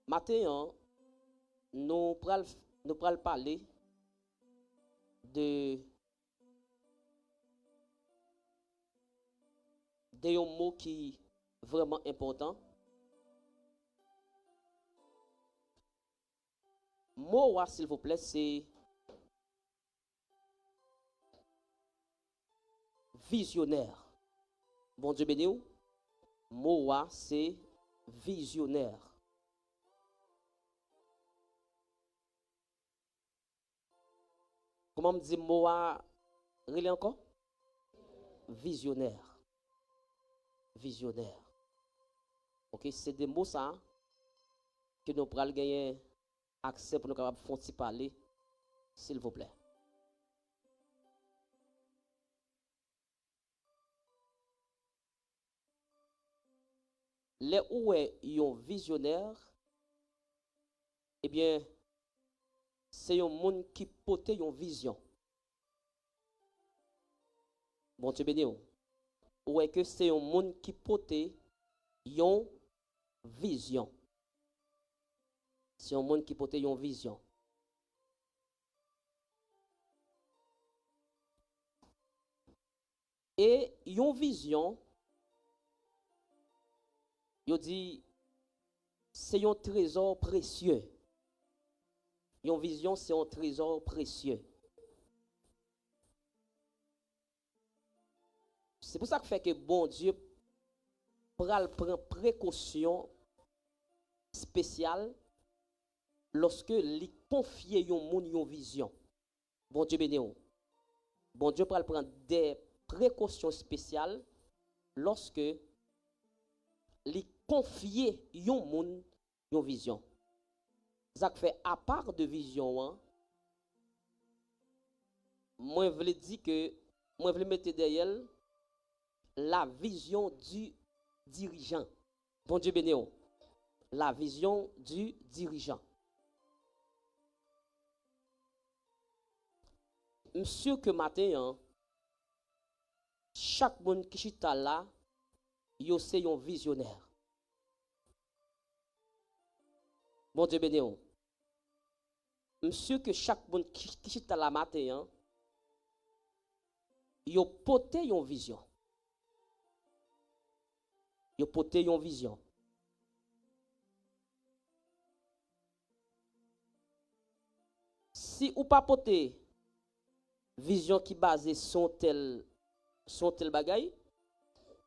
Matin, nous pral parler de un mot qui est vraiment important. Mot, s'il vous plaît, c'est visionnaire. Bon Dieu béni ou? Mot, c'est visionnaire. Comment me dit mot, relais encore? Visionnaire. Visionnaire. Ok, c'est des mots ça que nous pourrons gagner accès pour nous capables de parler, s'il vous plaît. Les où est un visionnaire, eh bien, c'est un monde qui porte une vision. Bon Dieu béni. Ou est que c'est un monde qui porte une vision. C'est un monde qui porte une vision. Et une vision, il dit, c'est un trésor précieux. Une vision, c'est un trésor précieux. C'est pour ça que fait que bon Dieu prend précaution spéciale lorsque il confie une vision. Bon Dieu béni. Bon Dieu prend des précautions spéciales lorsque il confie une vision. Ça fait à part de vision, moi je veux dire que moi je veux mettre derrière la vision du dirigeant. Bon Dieu béni. La vision du dirigeant. Monsieur que matin, chaque monde qui est là, il c'est un visionnaire. Bon Dieu béni. Monsieur que chaque monde qui est là matin, il porte une vision. Il porte une vision. Si ou pas porter vision qui basée sur tel bagaille,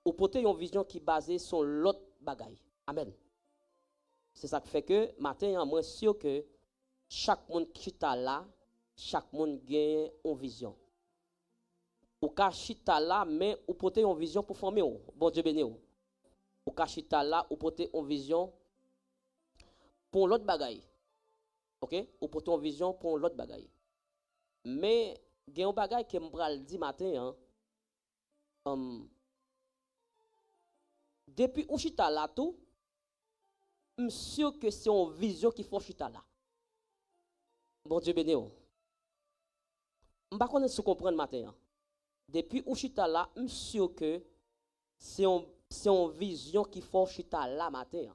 ou porter une vision qui basée sur l'autre bagaille. Amen. C'est ça qui fait que matin, moi sûr que chaque monde qui est là, chaque monde gagne une vision. Ou ka chita là, mais ou porter une vision pour former. Bon Dieu béni. Ou ka chita là, ou porter une vision pour l'autre bagaille. OK? Ou porter une vision pour l'autre bagaille. Mais il y a un bagaille que je dit matin, depuis où chita là tout, je suis sûr que c'est une vision qui faut chita là. Bon Dieu béni. Je ne sais pas si vous comprenez matin. Depuis où chita là, je suis sûr que c'est une vision qui faut chita là matin.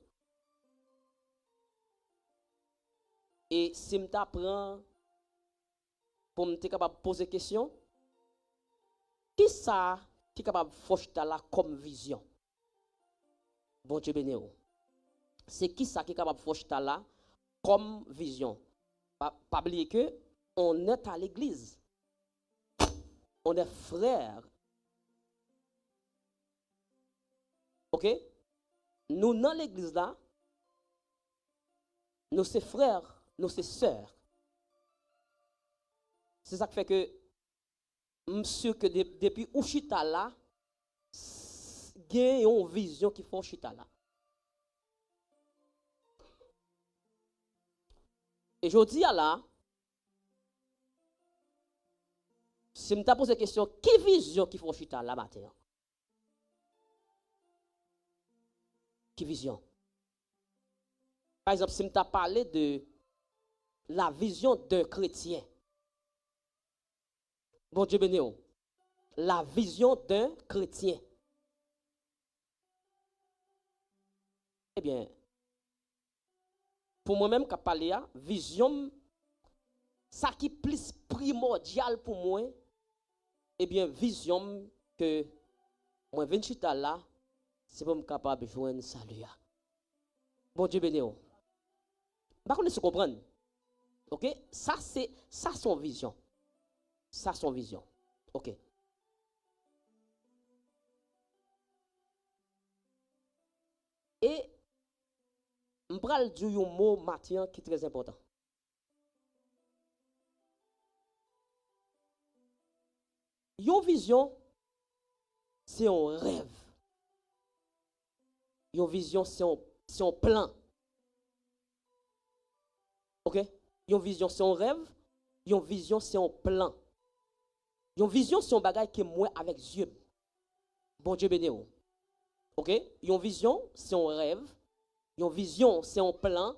Et si je t'apprends pour me capable de poser question, qui ça qui est capable de faire là comme vision? Bon Dieu béni. C'est qui ça qui est capable de faire là comme vision? Pas oublier que on est à l'église. On est frères. OK? Nous dans l'église là, nous sommes frères, nous sommes sœurs. C'est ça qui fait que monsieur que depuis où chita là, il y a une vision qui faut chita là. Et je dis à là, si je me pose la question, quelle vision qu'il faut chita là matin? Quelle vision? Par exemple, si je me parlé de la vision d'un chrétien. Bon Dieu béni. La vision d'un chrétien. Eh bien, pour moi-même, qui parle, vision, ça qui est plus primordial pour moi, eh bien, vision que moi, 28 ans là, c'est pour me capable de joindre salut. Bon Dieu béni. Par contre, se comprendre. OK? Ça, c'est ça son vision. Ça, son vision. OK. Et, je vais dire un mot matin qui est très important. Une vision, c'est un rêve. Une vision, c'est un plan. OK? Une vision, c'est un rêve. Une vision, c'est un plan. Une vision, c'est un bagage qui est moi avec Dieu. Bon Dieu béni. OK? Une vision, c'est un rêve. Une vision, c'est un plan.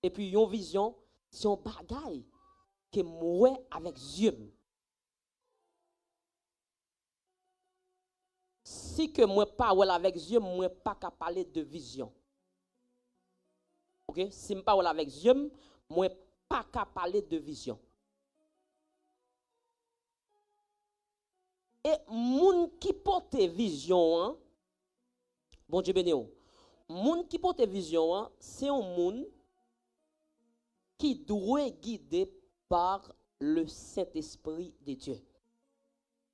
Et puis, une vision, c'est un bagage qui est moi avec Dieu. Si que moi pas avec Dieu, moi pas qu'à parler de vision. OK? Si je parle avec Dieu, moi pas qu'à parler de vision. Et moun qui porte vision, hein, bon Dieu béni, moun qui porte vision, c'est un moun qui doit être guidé par le Saint-Esprit de Dieu.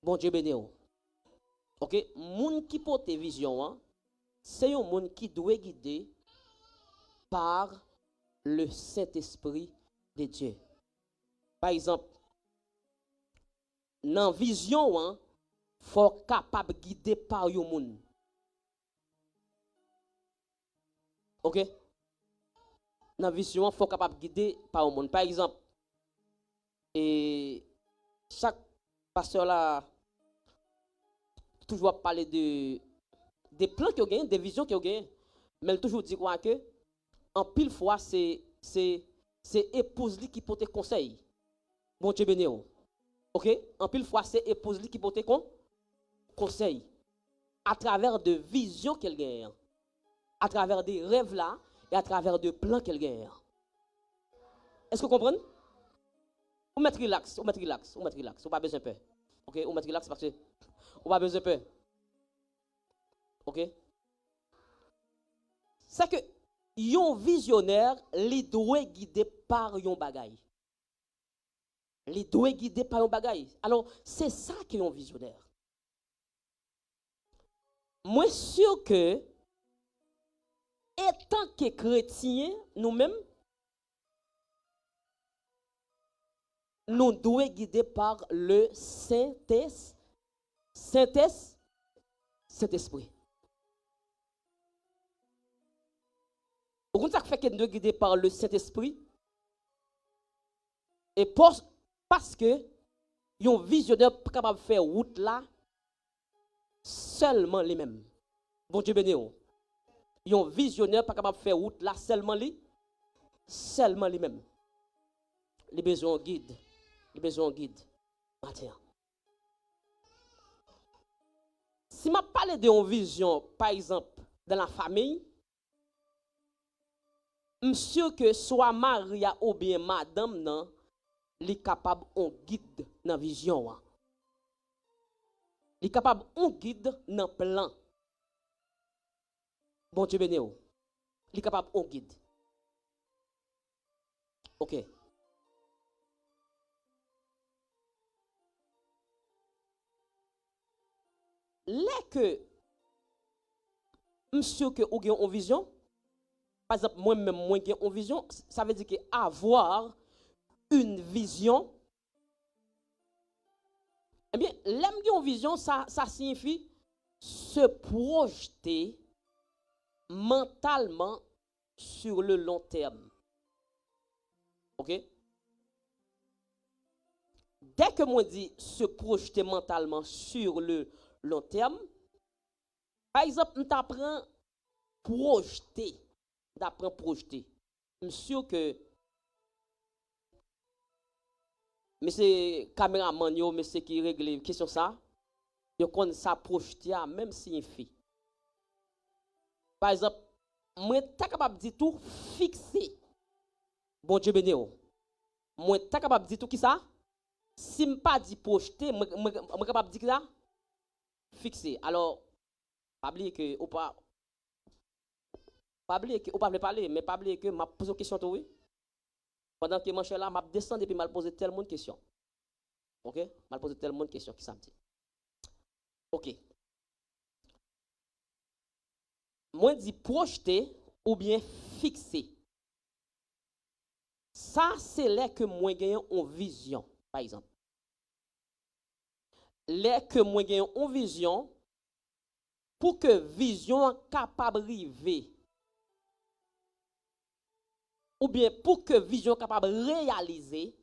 Bon Dieu béni. OK, moun qui porte vision, c'est un moun qui doit être guidé par le Saint-Esprit de Dieu. Par exemple, dans la vision, il faut être capable de guider par un moun. OK? Dans la vision, il faut être capable de guider par un moun. Par exemple, et chaque pasteur là toujours parler de des plans qu'il gagne, des visions qu'il gagne, mais il toujours dit quoi que en pile fois c'est épouse qui porte conseil. Bon Dieu béni. OK? En pile fois c'est épouse qui porte conseil à travers de visions qu'elle gagne, à travers des rêves là et à travers de plans qu'elle gagne. Est-ce que vous comprenez? On met relax, on met relax, on met relax, on pas besoin de peur. OK? On met relax parce que on pas besoin de peur. OK? C'est que yon visionnaire, li doit guider par yon bagay. Li doit guider par yon bagay. Alors, c'est ça qui est un visionnaire. Moi, sûr que, étant que chrétiens, nous-mêmes, nous devons guider par le Saint-Esprit. Vous ça fait que nous devons guider par le Saint-Esprit. Et parce que un visionnaire pas capable de faire route là seulement les mêmes. Bon Dieu béni. Un visionnaire pas capable de faire route là seulement les mêmes. Les besoins guide. Les besoins guide. Matin. Si je parle de une vision, par exemple, dans la famille, monsieur que soit Maria ou bien madame, non, il est capable de guide dans la vision. Il est capable de guide dans le plan. Bon Dieu béni. Il est capable de guide. OK. Là que monsieur que ou gen une vision, par exemple moi-même moi gen une vision, ça veut dire que avoir une vision, eh bien l'aime gen une vision ça signifie se projeter mentalement sur le long terme. OK? Dès que moi dis se projeter mentalement sur le long terme, par exemple, on t'apprend projeter, Monsieur que monsieur caméraman yo, monsieur qui règle question ça, yo connaît ça projeter même signifie. Par exemple, moi t'es capable de dire tout fixer. Bon Dieu béni. Moi, t'es capable de dire tout qui ça? Si je ne pas dit projeter, je suis capable de dire ça? Fixer. Alors, pas oublier que, ou pas oublier que, ou pas parler, mais pas oublier que, je pose une question, oui. Pendant que je suis là, je descends et puis je pose tellement de questions. Ok? Je pose tellement de questions qui ça me dit. Ok. Moi, je dis projeter ou bien fixer. Ça, c'est là que moi gagne en vision, par exemple. Là que moi gagne en vision, pour que vision capable de arriver, ou bien pour que vision capable de réaliser,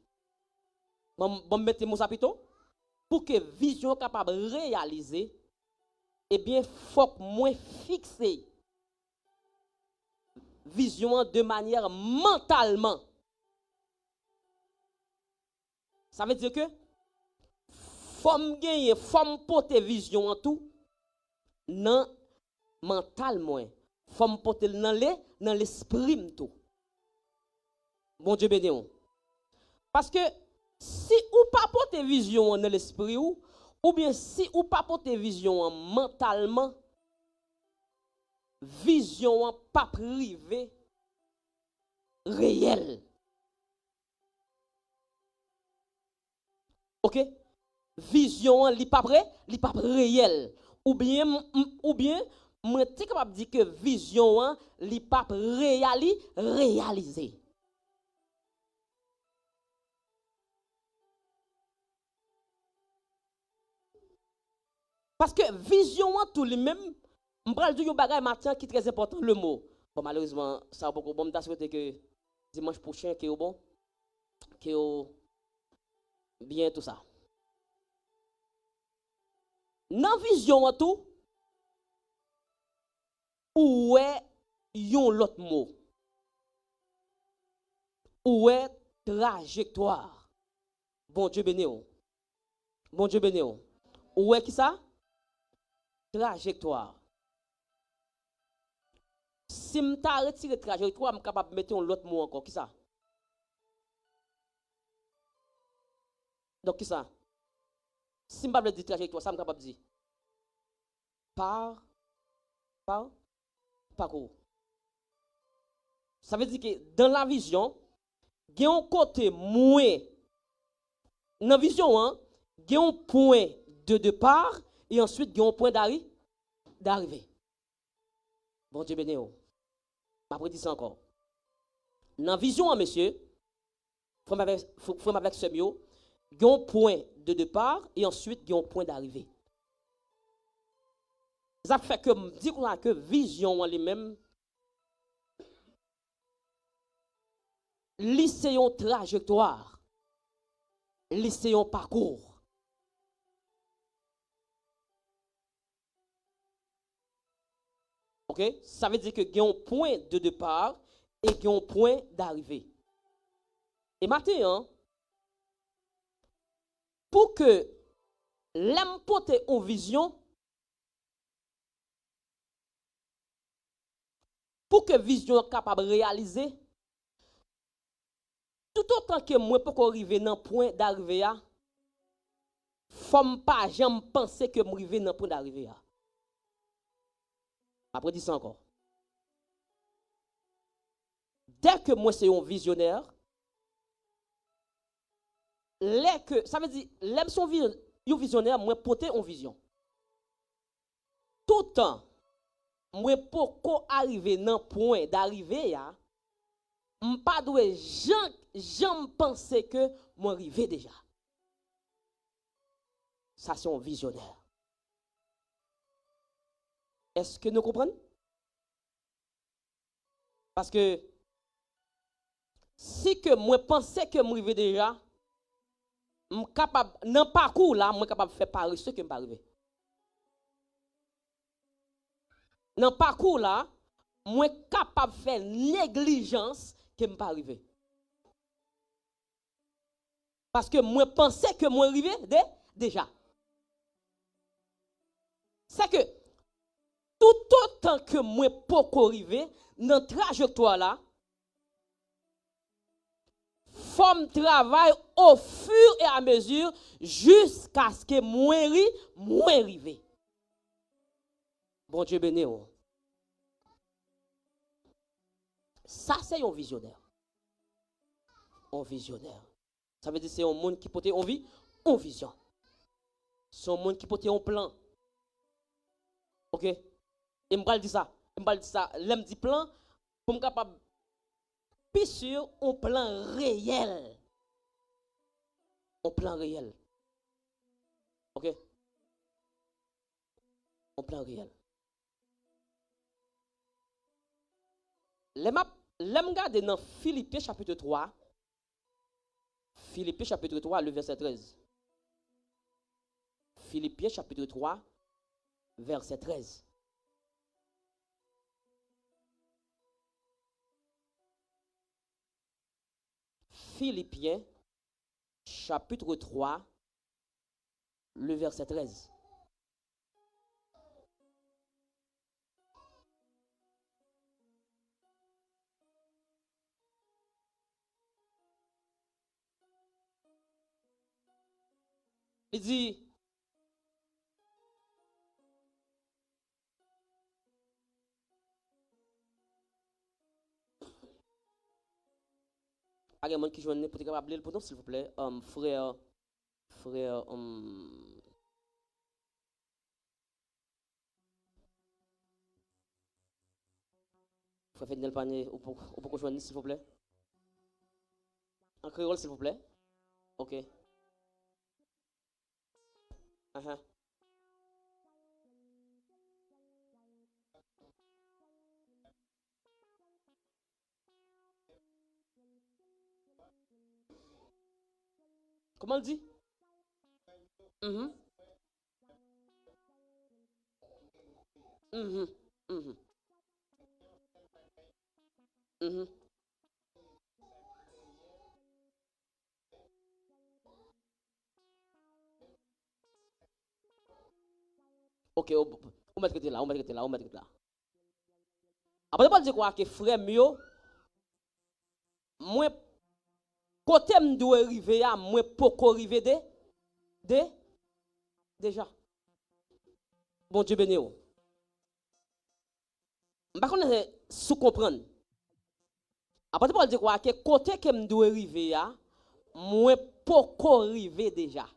bon mettez mon sapito, pour que vision capable de réaliser, eh bien, faut que moi fixer vision de manière mentalement. Ça veut dire que faut me gagner, faut me porter vision en tout, non mentalement. Faut me porter dans l'esprit tout. Bon Dieu béni. Parce que si ou pas porter vision dans l'esprit ou bien si ou pas porter vision mentalement, vision pas privée réelle. OK? Vision li pas vrai, li pas réel. Ou bien moi t'es capable de dire que vision li pas réalisé. Parce que vision tout le même, je vais dire un bagage matin qui est très important, le mot. Bon, malheureusement, ça va beaucoup bon. Je souhaite que dimanche prochain, que bon, que bien tout ça. Dans vision tout, où est yon l'autre mot? Où est trajectoire? Bon Dieu béni. Bon Dieu béni. Où est qui ça? Trajectoire. Si je t'ai retiré trajectoire, je suis capable de mettre un autre mot encore. Qui ça? Donc, qui ça? Si je ne dire trajectoire, ça je suis capable de dire. Parcours. Ça veut dire que dans la vision, il y a un côté moins. Dans la vision, il y a un point de départ et ensuite il y a un point d'arrivée. Bon Dieu béni. Je vais dire ça encore. Dans la vision, monsieur, frère avec ce mieux, il y a un point de départ et ensuite il y a un point d'arrivée. Ça fait que je dis que vision en lui-même, c'est une trajectoire, c'est un parcours. Ok? Ça veut dire qu'il y a un point de départ et qu'il y a un point d'arrivée. Et maintenant, pour que l'homme porte une vision, pour que vision soit capable de réaliser, tout autant que moi pour arriver dans le point d'arrivée, il ne faut pas jamais penser que je arriver dans le point d'arrivée. Après, dis ça encore. Dès que moi, c'est un visionnaire, ça veut dire, l'aime son visionnaire, moi, porter une vision. Tout le temps, moi, pour arriver dans le point d'arrivée, je ne pas jamais penser que moi arrivé déjà. Ça, c'est un visionnaire. Est-ce que nous comprenons? Parce que si que moi pensais que moi arrivé déjà, je suis capable, dans le parcours là, je suis capable de faire pareil ce qui m'est arrivé. Dans le parcours là, je suis capable de faire négligence qui m'est arrivé. Parce que moi pensais que moi arrivé déjà. C'est que tout autant que moi pas arrivé dans la trajectoire là, forme travail au fur et à mesure jusqu'à ce que moins arrive. Bon Dieu béni. Ça, c'est un visionnaire. Un visionnaire. Ça veut dire que c'est un monde qui peut être en vie, en vision. C'est un monde qui peut être en plan. Ok? Et je vais dire ça. L'aime dit plan, pour me capable plus sûr, un plan réel. Un plan réel. Ok? Un plan réel. L'aime garder dans Philippiens chapitre 3. Philippiens chapitre 3, le verset 13. Philippiens chapitre 3, verset 13. Philippiens chapitre 3, le verset 13. Il dit, il y a des gens qui joignent pour être capable de lire, s'il vous plaît. Frère, frère, frère Fednel Panier, ou pour joindre, s'il vous plaît. En créole, s'il vous plaît. Ok. Uh-huh. Comment on dit? Mhm. Mhm. Mhm. Mhm. Ok, on va mettre là, on va mettre là, on va mettre là. Après, on dire quoi que frère mieux, moi, côté me doit arriver à, moi, pourquoi arriver déjà. Bon Dieu béni. Par contre, sous comprendre. Après, on dire quoi que côté que me doit arriver à, moi, pourquoi arriver déjà.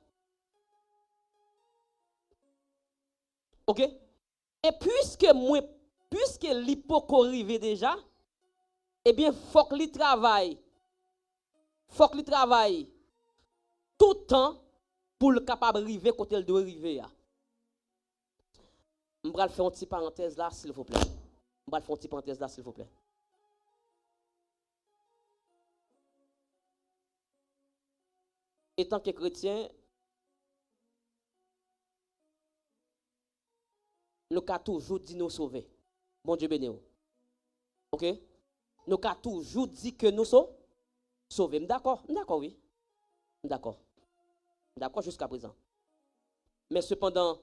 Ok? Et puisque l'hypocrisie arrive déjà, eh bien, faut que lui travaille. Faut que lui travaille tout le temps pour le capable d'arriver quand il doit arriver. Je vais faire une petite parenthèse là, s'il vous plaît. Je vais faire une petite parenthèse là, s'il vous plaît. Étant que chrétien, nous avons toujours dit nous sauver. Bon Dieu béni. Ok? Nous avons toujours dit que nous sommes sauvés. D'accord? D'accord, oui. D'accord. D'accord jusqu'à présent. Mais cependant,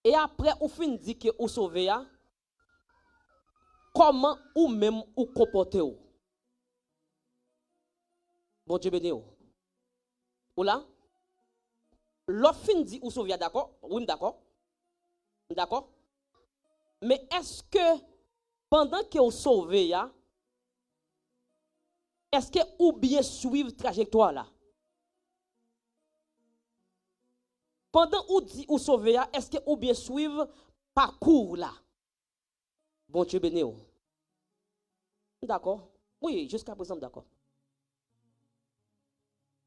et après, ou fin dit que vous sauvez, comment ou même ou comportez vous? Bon Dieu béni. Ou là? L'offre fin dit ou sauvez, d'accord? Oui, d'accord. D'accord? Mais est-ce que pendant que vous sauvez, est-ce que ou bien suivre trajectoire là? Pendant ou dit ou sauver, est-ce que ou bien suivre parcours là? Bon Dieu béni. D'accord? Oui, jusqu'à présent, d'accord.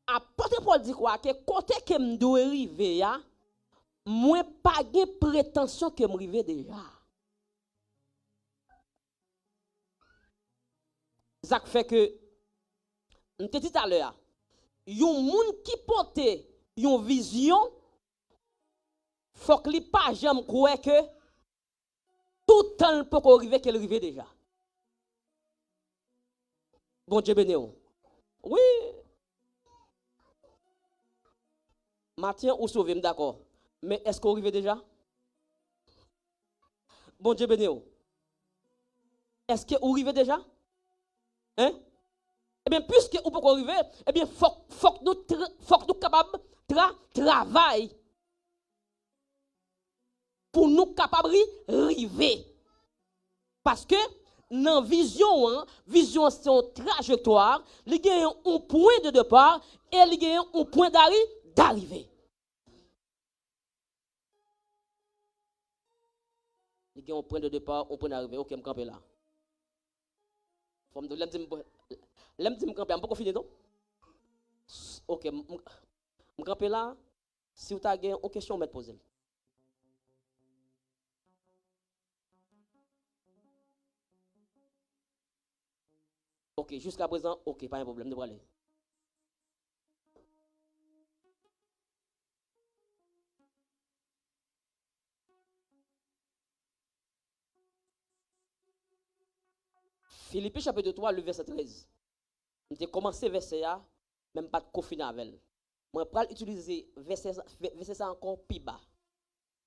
Apôtre Paul dit quoi? Que côté que me doit arriver, moi pas de prétention que me arrive déjà. Ça fait que, on te dit tout à l'heure, yon moun qui porte yon vision, faut que li pas jamais croire que tout temps peut arriver qu'elle arrive déjà. Bon Dieu béni. Oui, Mathieu ou sauvé, d'accord. Mais est-ce qu'on arrive déjà? Bon Dieu béni. Est-ce qu'on arrive déjà? Hein? Eh bien, puisque on peut arriver, eh bien, faut que nous capables travailler pour nous capables arriver. Parce que dans vision, vision c'est une trajectoire, il y a un point de départ et il y a un point d'arrivée. Il y a un point de départ, un point d'arrivée. Ok, je campe là. L'aime dire camper, je peux finir non? Ok, je campe là. Si vous avez une question, je vais poser. Ok, jusqu'à présent, ok, pas un problème de aller. Philippiens chapitre 3, le verset 13. Je commencé verset là, même pas de confiner avec elle. Je vais utiliser verset ça encore plus bas.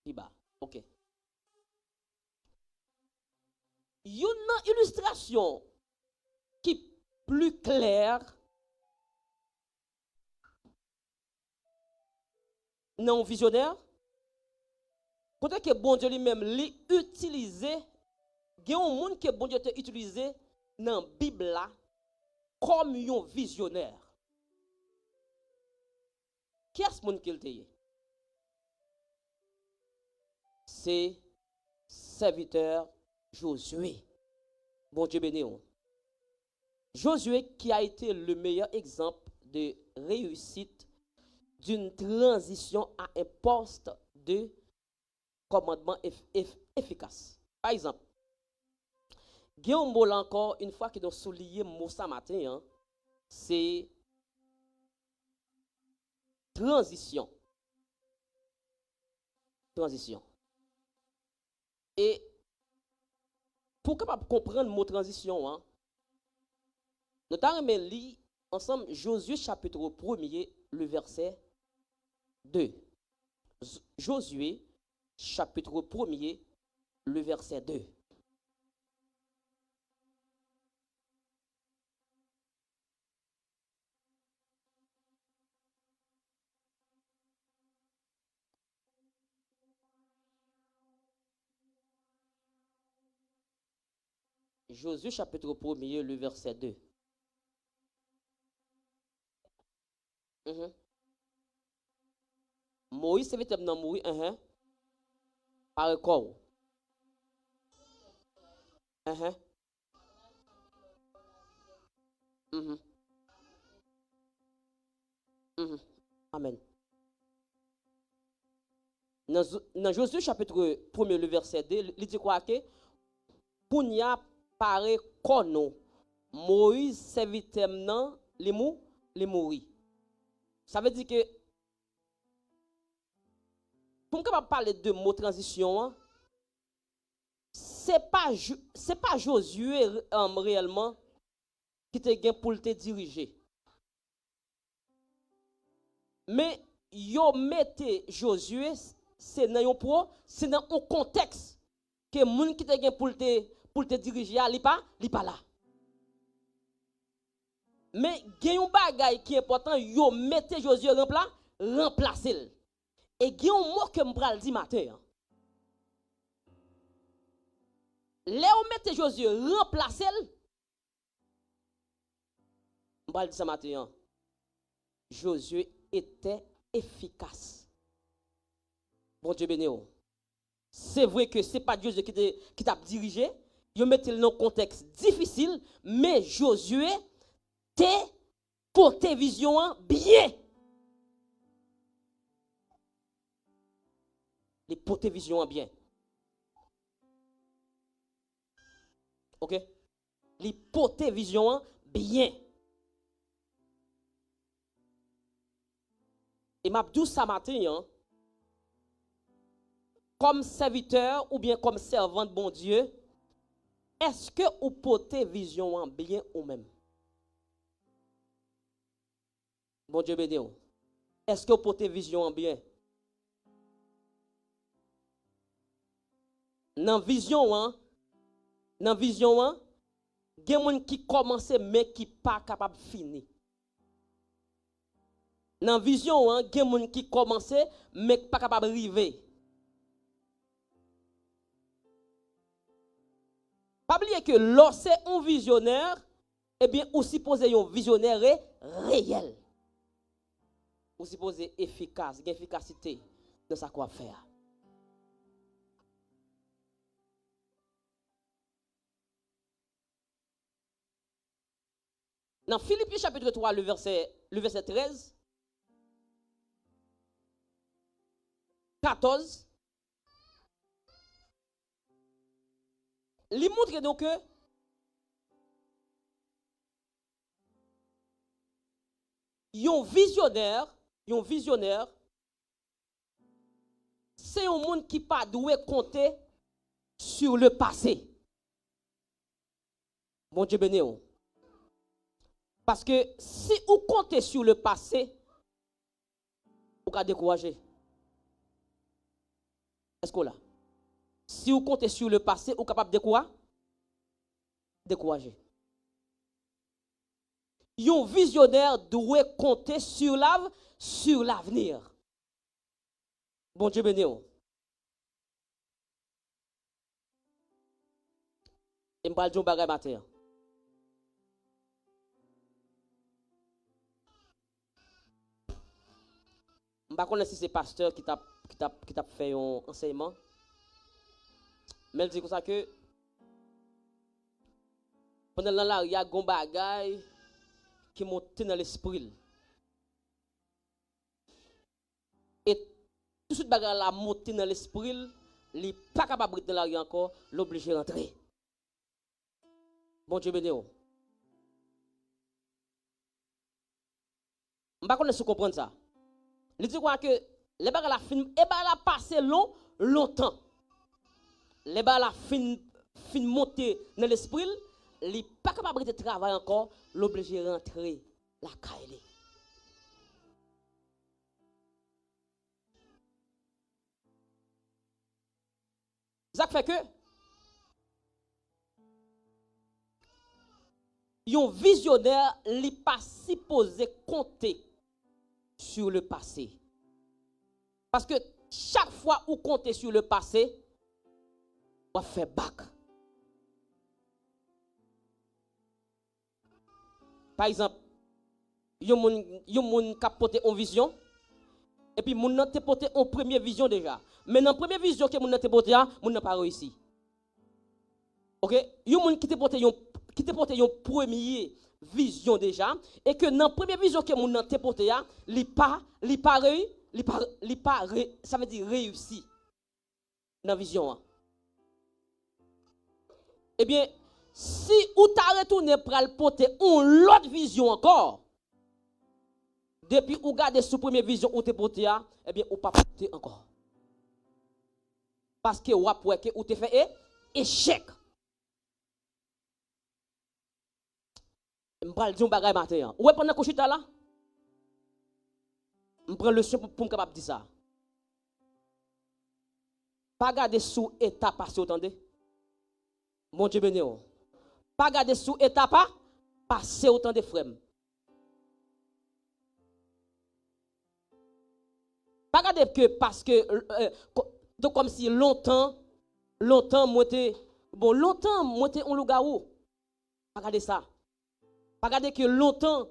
Plus bas. Ok. Une illustration qui est plus claire non visionnaire. Peut-être que bon Dieu lui-même l'utilise. Il y a un monde que bon Dieu a utilisé dans la Bible là comme un visionnaire. Qui est ce monde qu'il t'a? C'est serviteur Josué. Bon Dieu béni. Josué qui a été le meilleur exemple de réussite d'une transition à un poste de commandement efficace. Par exemple, Guillaume Moll encore, une fois que nous souligné mot ça matin, c'est transition. Transition. Et pour capable comprendre le mot transition, nous avons lire ensemble Josué chapitre 1er, le verset 2. Josué chapitre 1er, le verset 2. Josué chapitre 1er, le verset 2. Moïse, c'est vite dans mourir, par corps. Amen. Dans Josué chapitre 1er, le verset 2, il dit quoi que pour n'y a paraît kono Moïse serviteur nan les mourir. Ça veut dire que pour me parler de mot transition, c'est pas Josué réellement qui te gain pour te diriger. Mais yo mette Josué c'est dans un contexte que moun qui te gain pour te diriger li pas là. Mais il y a un bagay qui est important, yo mette Josué remplacer. Et il y a un mot que je vais dire matin. Là où mette Josué remplacer, je vais dire ça matin. Josué était efficace. Bon Dieu béni. C'est vrai que ce n'est pas Josué qui t'a dirigé. Il mettait dans un contexte difficile, mais Josué t'a porté vision bien. Les porté vision bien. OK? Les porté vision bien. Et m'a dit ça matin, comme serviteur ou bien comme servant de bon Dieu, est-ce que vous portez vision bien ou même? Bon Dieu béni. Est-ce que vous portez vision bien? Dans vision, Il y a des gens qui commencent mais qui pas capable de finir. Dans la vision, il y a des gens qui commencent mais qui pas capable de arriver. Pas oublier que lorsque un visionnaire, eh bien, ou supposé un visionnaire réel. Ou supposé efficace, efficacité dans sa quoi faire. Dans Philippiens chapitre 3, le verset 13, 14, il montre donc que un visionnaire, c'est un monde qui pas doit compter sur le passé. Bon Dieu béni. Parce que si vous comptez sur le passé, vous pouvez décourager. Est-ce que là? Si vous comptez sur le passé, vous êtes capable de décourager. Un visionnaire doit compter sur l'avenir. Bon Dieu béni. Et je vais dire un bagage matin. Je ne sais pas si c'est pasteur qui t'a fait un enseignement. Mais il dit comme ça que pendant là, il y a un bagage qui monte dans l'esprit. Et tout ce bagage là monte dans l'esprit, il n'est pas capable de dans l'arrière encore, l'obligé de rentrer. Bon Dieu béni. Je ne sais pas si vous comprenez ça. Il dit quoi que les bagages la fin, et ben la passé longtemps. Les bagages la fin monter dans l'esprit, il n'est pas capable de travailler encore, l'obligé de rentrer la caille. Ça fait que un visionnaire n'est pas supposé compter sur le passé. Parce que chaque fois où comptez sur le passé, on fait back. Par exemple, il y a un qui a porté une vision, et puis mon n'a porté une première vision déjà. Mais dans la première vision que mon n'a porté, mon n'a pas réussi. OK? Il y a un qui t'a porté une première vision déjà, et que dans la première vision que mon n'a porté, il pas ça veut dire réussi dans la vision. Eh bien, si vous t'as retourné pour le porter une autre vision encore, depuis vous gardez sous première vision où t'es porté, eh bien, vous pas porter encore. Parce que vous avez fait échec. Je vais dire un bagage matin. Ou pendant que je suis là, je prends le son pour me capable dire ça. Pas garder sous état passé, attendez. Mon Dieu béni. Pas garder sous état passé autant de frères. Pas garder que parce que donc comme si longtemps moi on loup-garou. Pas garder ça. Pas garder que longtemps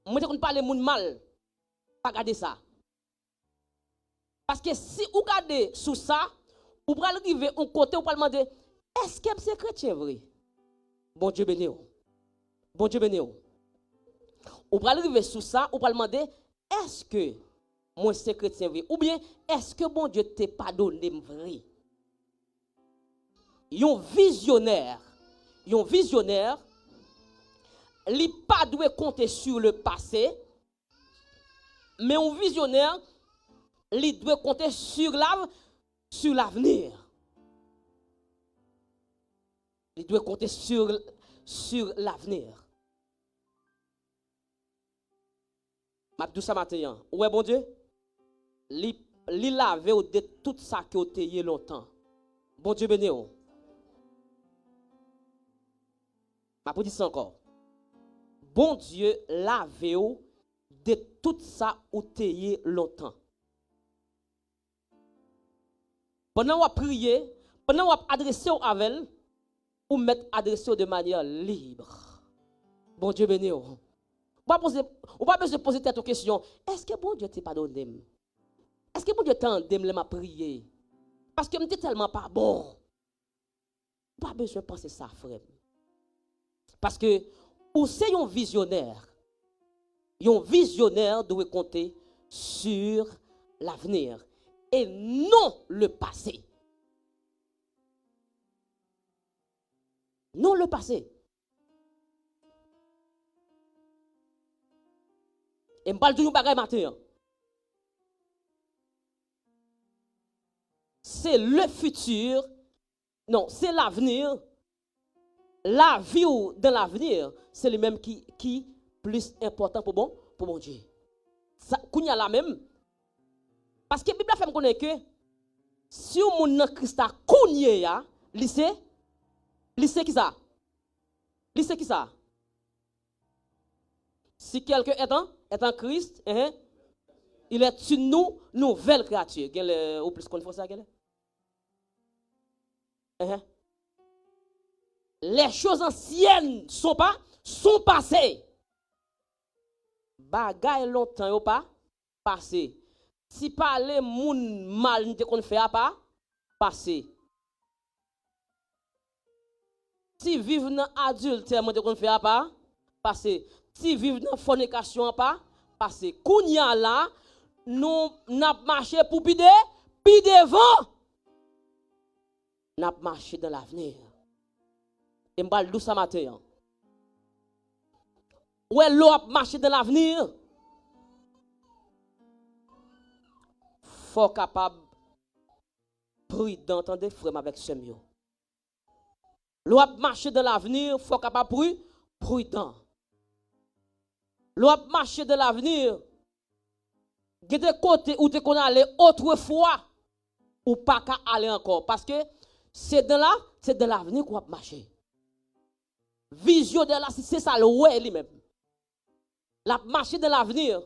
moi on parle moun mal. Pas garder ça. Parce que si vous regardez sous ça, vous pouvez arriver au côté, vous pouvez demander, est-ce que c'est chrétien vrai? Bon Dieu béni. Bon Dieu béni. Vous pouvez arriver sous ça, vous pouvez demander, est-ce que moi c'est chrétien vrai? Ou bien, est-ce que bon Dieu t'a pardonné vrai? Un visionnaire, il n'est pas doit compter sur le passé, mais un visionnaire, il doit compter sur l'avenir. Il doit compter sur l'avenir. Je dis ça matin. Ouais, bon Dieu. Il lave de tout ça qui a été longtemps. Bon Dieu béni. Je dis ça encore. Bon Dieu lave ou de tout ça ou t'ayez longtemps. Pendant qu'on prier, pendant qu'on adresse avec elle, ou mettre adressé de manière libre. Bon Dieu béni. On va pas se poser cette question. Est-ce que bon Dieu t'a pardonné? Est-ce que bon Dieu t'a aidé à prier? Parce que je suis tellement pas bon. Pas besoin de penser ça, frère. Parce que, ou c'est un visionnaire doit compter sur l'avenir et non le passé. Non le passé. Et je parle de nous bagaille matin. C'est le futur. Non, c'est l'avenir. La vie dans l'avenir, c'est le même qui plus important pour mon Dieu. Ça, qu'on y a la même. Parce que la Bible fait me connaître que si on est dans Christ, qu'on y a, lycée qui ça? Lycée qui ça? Si quelqu'un est en Christ, il est une nouvelle créature. Ou plus qu'on fait ça, les choses anciennes sont passées. Bagay longtemps yo pas passé. Si parler moun mal n'te kon fait pas passé. Si vivre dans adultère n'te kon fait pas passé. Si vivre dans fornication pas passé. Kounya là nous n'a marché pour pi devant. N'a marché dans l'avenir. Et m'bal dou sa matin. Où est l'eau a marché dans l'avenir? Faut capable prudent, entendez, frère avec ce mieux. L'eau a marché dans l'avenir, faut capable prudent. L'eau a marché dans l'avenir. Il y a des côtés où tu connais aller autrefois ou pas qu'à aller encore parce que c'est de l'avenir qu'on va marcher. Vision de là, c'est ça le ouais lui-même. La marcher de l'avenir.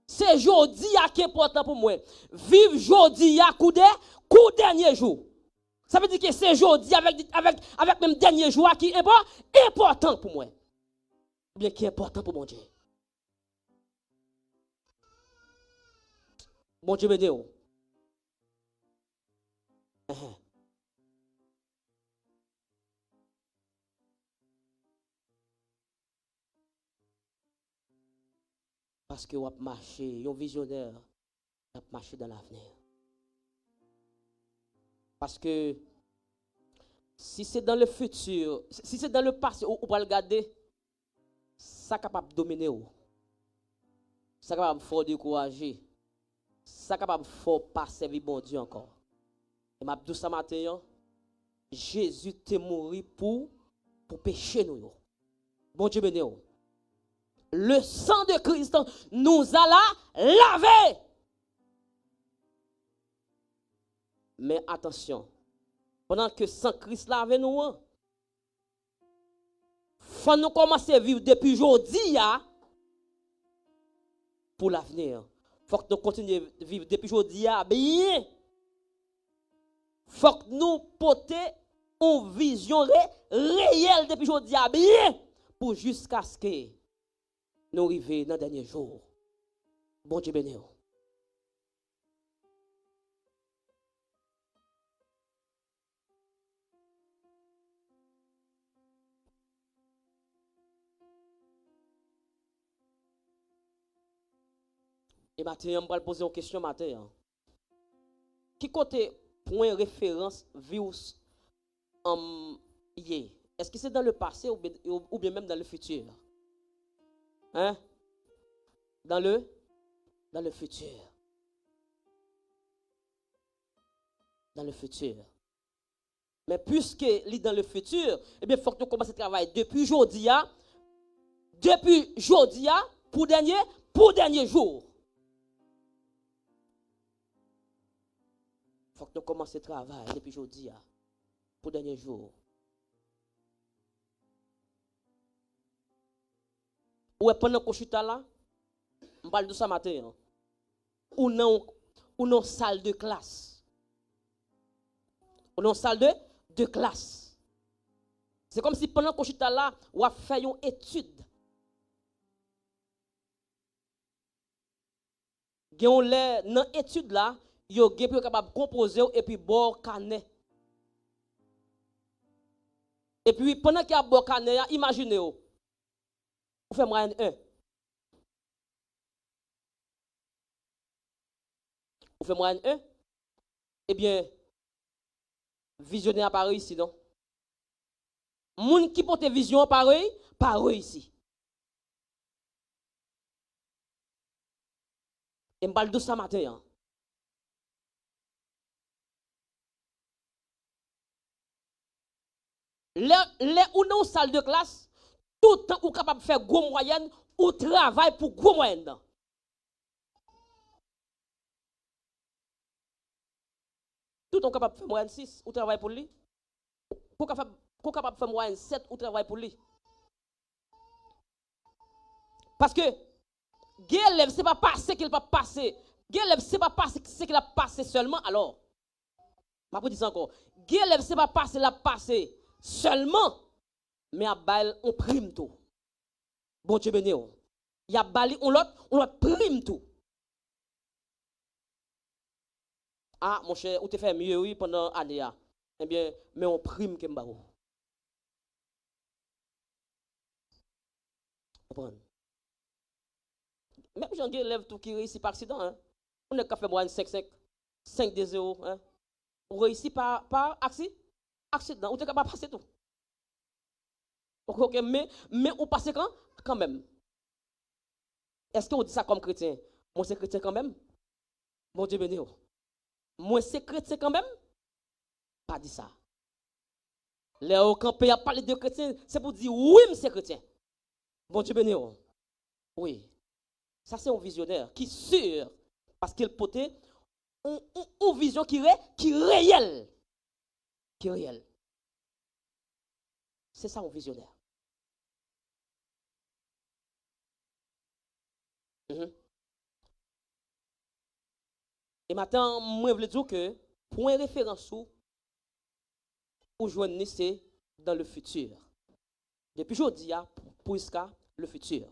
C'est aujourd'hui qui est important pour moi. Vivre aujourd'hui à coup dernier jour. Ça veut dire que c'est aujourd'hui avec même dernier jour qui est important pour moi. Ou bien qui est important pour mon Dieu. Mon Dieu me dit. Parce que vous avez marché, un visionnaire, vous avez marché dans l'avenir. Parce que si c'est dans le futur, si c'est dans le passé, vous pouvez regarder, ça est capable de dominer. Ça est capable de faire décourager. Ça est capable de faire pas servir bon Dieu encore. Et m'a dit ce matin, Jésus est mort pour pécher nous. Bon Dieu béni. Le sang de Christ nous a lavé. Mais attention, pendant que sang Christ lave nous, faut nous commencer à vivre depuis aujourd'hui pour l'avenir. Faut que nous continuions à vivre depuis aujourd'hui bien. Faut que nous portions une vision réelle depuis aujourd'hui bien pour jusqu'à ce que nous arrivions dans le dernier jour. Bon Dieu béni. Et maintenant, je vais poser une question matin. Qui côté point référence virus est-ce que c'est dans le passé ou bien même dans le futur? Hein? Dans le futur. Dans le futur. Mais puisque il est dans le futur, eh bien, il faut que nous commencions à travailler depuis aujourd'hui, pour dernier jour. Il faut que nous commencions à travailler depuis aujourd'hui, pour dernier jour. Ou pendant qu'on chute là, on parle de ça matin, hein. Ou non salle de classe. Ou non salle de classe. C'est comme si pendant qu'on chute là, on a fait une étude. Dans l'étude là, yo capable de composer et puis boire canet. Et puis pendant qu'il y a boire canet, imaginez vous faites moyenne 1. Vous faites moyenne 1. Eh bien, visionnaire pas réussi non. Moun qui porte vision pareil, pas réussi. Et me parle de ça matin. Hein. Les ou dans salle de classe, tout le temps ou capable de faire gros moyenne ou travail pour gros moyenne. Tout le temps capable de faire moyenne 6 ou travail pour lui. Ou capable de faire moyenne 7 ou travail pour lui. Parce que l'élève c'est pas passer qu'il pas passer. L'élève c'est pas passer c'est qu'il a passé seulement alors. Je vais dire encore. L'élève c'est pas passer la passer seulement mais à bail on prime tout. Bon Dieu béni. Il y a bali on l'autre prime tout. Ah mon cher, ou te fait mieux oui pendant année. Eh bien, mais on prime que m'ba. Comprendre. Même j'en élève tout qui réussit par accident hein. On est qu'à faire moyenne 5 de 0 hein. On réussit par accident, ou t'es capable de passer tout. OK, mais on passe quand même. Est-ce que on dit ça comme chrétien? Moi c'est chrétien quand même. Bon Dieu béni. Moi c'est chrétien quand même. Pas dit ça. Les au campé a parlé de chrétien, c'est pour dire oui, c'est chrétien. Bon Dieu béni. Oui. Ça c'est un visionnaire qui sûr parce qu'il potait une vision qui est réelle. Qui est réelle. C'est ça un visionnaire. Et maintenant, moi, je veux dire que, point référence où joindre c'est dans le futur. Depuis aujourd'hui, pour jusqu'à le futur.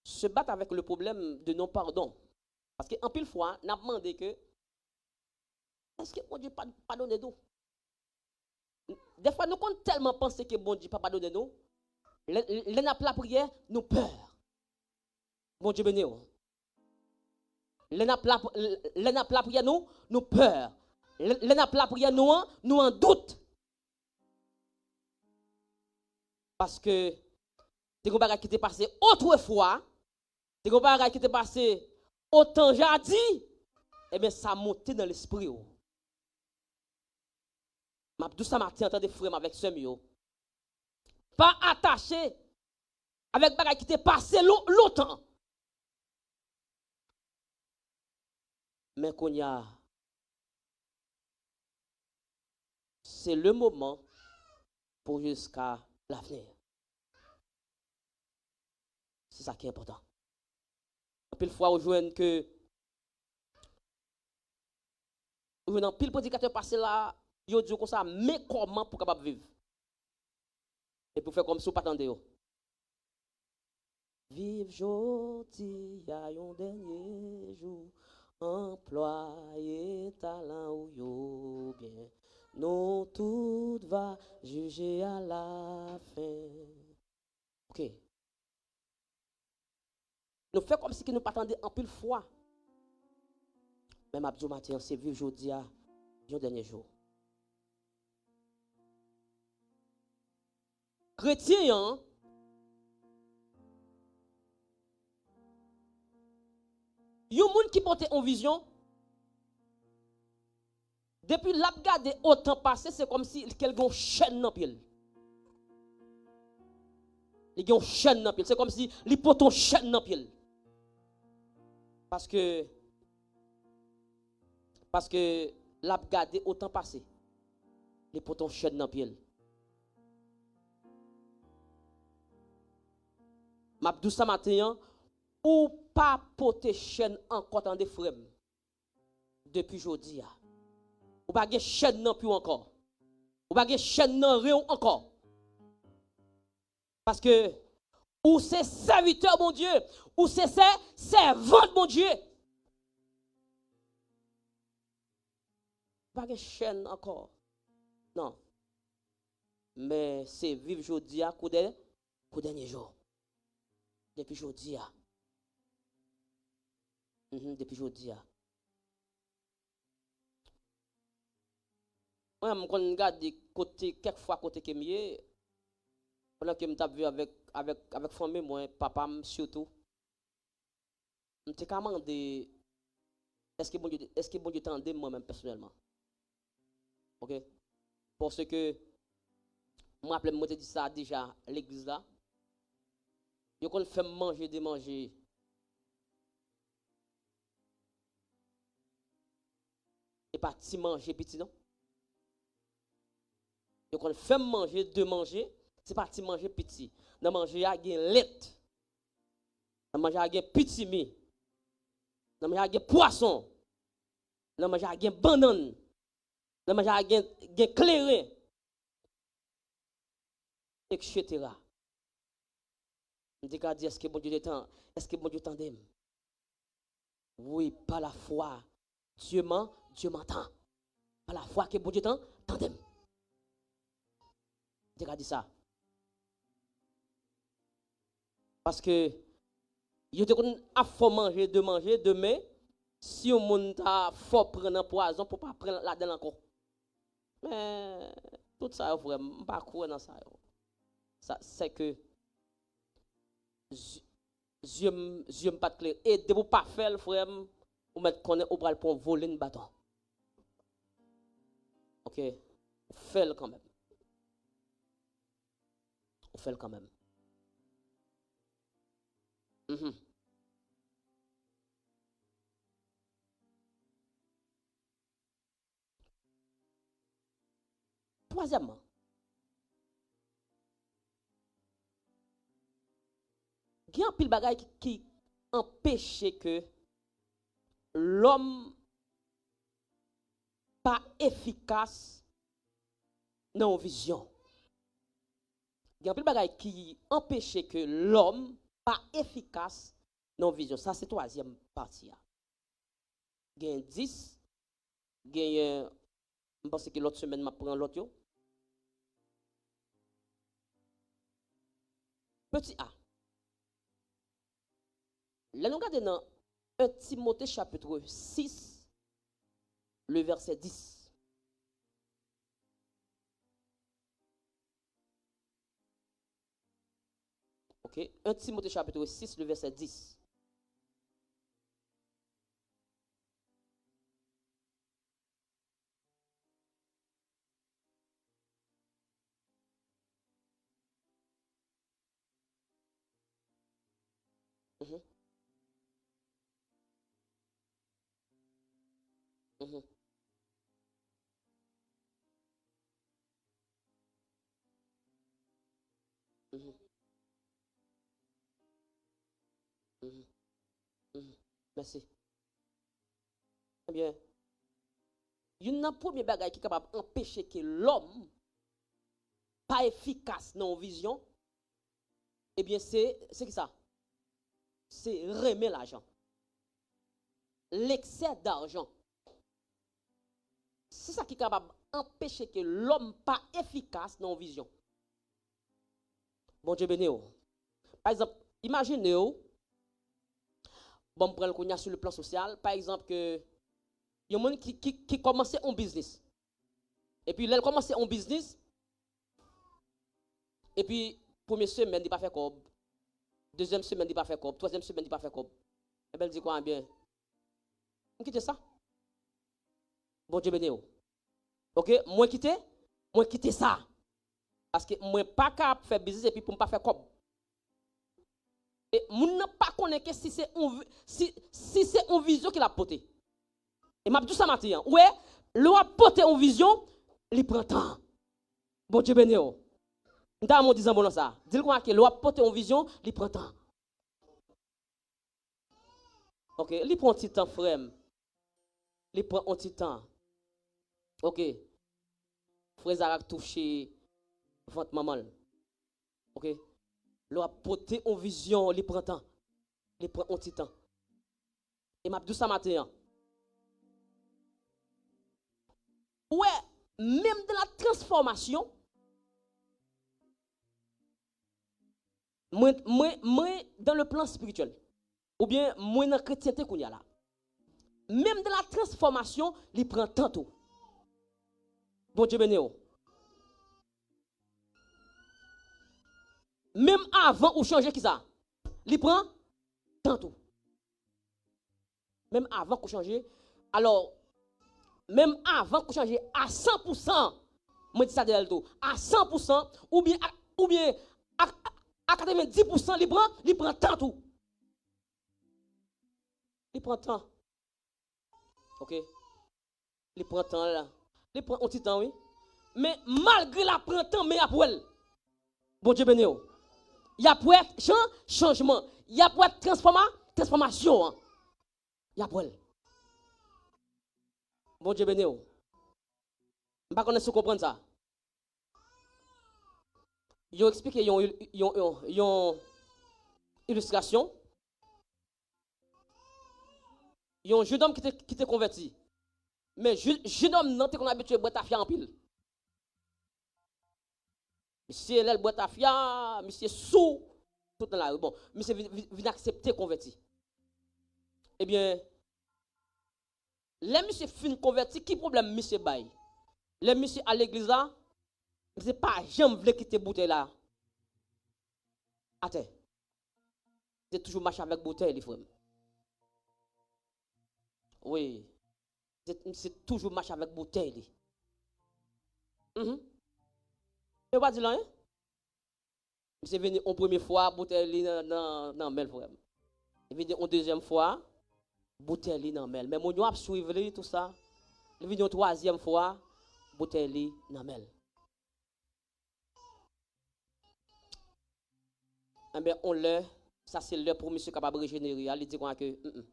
Se battre avec le problème de non-pardon. Parce qu'en pile fois, on a demandé que, est-ce que bon Dieu pardonne nous? Des fois, nous comptons tellement penser que bon Dieu pas pardonne nous. Les n'a la prière, nous peur. Bon Dieu béni. Les n'a la prière, nous peur. Les n'a la prière, nous en doute. Parce que des choses qui étaient passées autrefois, des choses qui étaient passées autant jadis, eh bien, ça monte dans l'esprit. Tout ça m'a entendu frère avec ce mieux. Pas attaché avec des choses qui étaient passées longtemps. Mais qu'on y a, c'est le moment pour jusqu'à l'avenir. C'est ça qui est important. Pile fois, on joue que un pile prédicateur passé là, il dit comme ça, mais comment pour capable vivre? Et pour faire comme si vous pas attendez. Vive jodi, y a un dernier jour, employé talent ou yo bien. Non, tout va juger à la fin. Ok. Nous faisons comme si nous pas attendions en pile fois. Même Abdou matin, c'est vivre jodi, un dernier jour. Chrétien, hein? Yon moun qui porte en vision, depuis l'a gade autant passé, c'est comme si quelqu'un a chaîne dans pied. Il y a une chaîne dans pied. C'est comme si il porte une chaîne dans pied. Parce que l'a gade autant passé. Il porte une chaîne dans pied. m'a dit ça matin, ou pas porter chaîne encore dans des frères depuis aujourd'hui. Ou pas de chaîne non plus encore. Ou pas de chaîne non rien encore. Parce que ou c'est serviteur mon Dieu, ou c'est servante mon Dieu. Pas de chaîne encore. Non. Mais c'est vivre aujourd'hui à coup dernier jour. Depuis aujourd'hui. Depuis aujourd'hui. Moi, je regarde côté quelquefois côté que mieux pendant que je vu avec famille moi papa surtout. Je me demandé est-ce que bon Dieu t'entend moi-même personnellement. OK? Parce que moi après moi te dit ça déjà l'église là. Yo qu'on fait manger de manger. Et pas ti manger petit non. Yo qu'on fait manger de manger, c'est pas ti manger petit. Dans manger a gen lait. Dans manger a gen petit mi. Dans manger a gen poisson. Dans manger a gen banane. Dans manger a gen clairin. Etc. On dit qu'à dire est-ce que bon Dieu t'entend? Est-ce que bon Dieu t'entend? Oui, par la foi. Dieu m'entend. Par la foi que bon Dieu t'entend. Dieu a dit ça. Parce que il te connaît à faut manger demain si on monte à faut prendre un poison pour pas prendre la dedans encore. Mais tout ça vraiment pas croire dans ça. Ça c'est que Dieu me pas clair et de vous pas faire frère ou mettre connaît au bras pour voler un bâton. OK, fais-le quand même. On fait quand même. Troisièmement, il y a un pile bagay qui empêche que l'homme pas efficace dans la vision. Il y a un pile bagay qui empêche que l'homme pas efficace dans la vision. Ça c'est troisième partie. Il y a 10, je pense que l'autre semaine je prends l'autre. Petit A. Là, nous regardons dans 1 Timothée chapitre 6, le verset 10. OK? 1 Timothée chapitre 6, le verset 10. Mhm, mhm, mhm, mhm, mhm. Merci. Eh bien, il y a un premier bagage qui est capable d'empêcher que l'homme pas efficace dans la vision. Eh bien, c'est qui ça? C'est remettre l'argent. L'excès d'argent. C'est ça qui est capable d'empêcher que l'homme pas efficace dans la vision. Bon Dieu béni. Par exemple, imaginez, bon, prendre le sur le plan social, par exemple, que il y a un monde qui commence un business. Et puis, il commence un business. Et puis, première semaine, il n'a pas fait comme. Deuxième semaine, il n'a pas fait comme. Troisième semaine, il n'a pas fait comme. Et bien, elle dit quoi, bien? On quitte ça. Bon Dieu béni. OK? Moi quitter ça. Parce que moi pas capable de faire business et puis pour ne pas faire comme. Et moun n'a pas connaît que si c'est une vision qu'il a porté. Et m'a dit ça matin. Ouais, l'on a porté une vision, il prend temps. Bon Dieu béni. M'ta mon disant bon ça. Dis-le quoi que l'on a porté une vision, il prend temps. OK, il prend un petit temps frère. Il prend un petit temps. OK. Frère Zarak touché votre maman. OK. Il a porté en vision, il prend temps. Il prend un petit temps. Et m'a dit ça matin. Ouais, même de la transformation, moi dans le plan spirituel, ou bien moi dans la chrétienté qu'on y a là, même de la transformation, il prend tantôt. Bon Dieu béni. Même avant ou changer qui ça, il prend tantôt. Même avant qu'on change, alors, même avant qu'on change à 100%, moi dis ça de l'alto, à 100%, ou bien à 90%, il prend tantôt. Il prend temps. OK? Il prend temps là. Il prend un petit temps, oui. Mais malgré la prend temps, mais après, bon Dieu béni. Il y a pour être changement. Il y a pour être transformation. Hein. Il y a pour elle. Bon Dieu béni. Je ne sais pas si vous comprenez ça. Ils ont expliqué une illustration. Il y a un jeune homme qui t'est converti. Mais jeune homme, non, qu'on habitué à boire ta fia en pile. Monsieur là, boire ta fia, monsieur sous, tout dans la rue. Bon, monsieur vient accepter converti. Eh bien, les monsieur fin converti, qui problème monsieur bail? Les monsieur à l'église là, c'est pas jamais voulu quitter bouteille là. Attends. C'est toujours marcher avec bouteille, les frères. Oui. C'est toujours marcher avec bouteille. Mais pas dire là, hein? C'est venu une première fois, bouteille dans mel, frère. Il venu une deuxième fois, bouteille dans mel. Mais mon a suivi tout ça. Il venu une troisième fois, bouteille dans mel. Eh bien, on l'a, ça c'est l'heure pour monsieur capable de régénérer. Il dit que,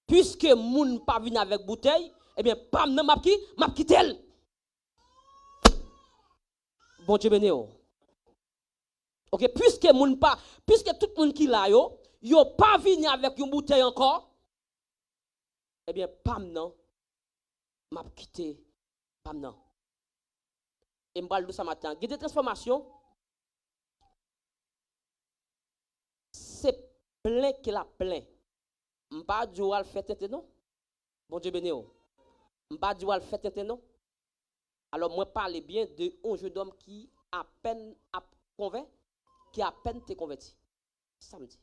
puisque moun pas venu avec bouteille, eh bien, pam, nan m'a quitté elle. Bon Dieu béni. OK, puisque tout le monde qui là yo pas venu avec une bouteille encore, eh bien, pam nan, m'a quitté, pam nan. Et m'bal de ça matin, guide de transformation, c'est plein qu'il a plein. M'pa du al fait tete non. Bon Dieu béni. M'pa du al fait tete non. Alors moi parle bien de un jeune homme qui à peine a convaincu, qui à peine t'est converti. Samedi.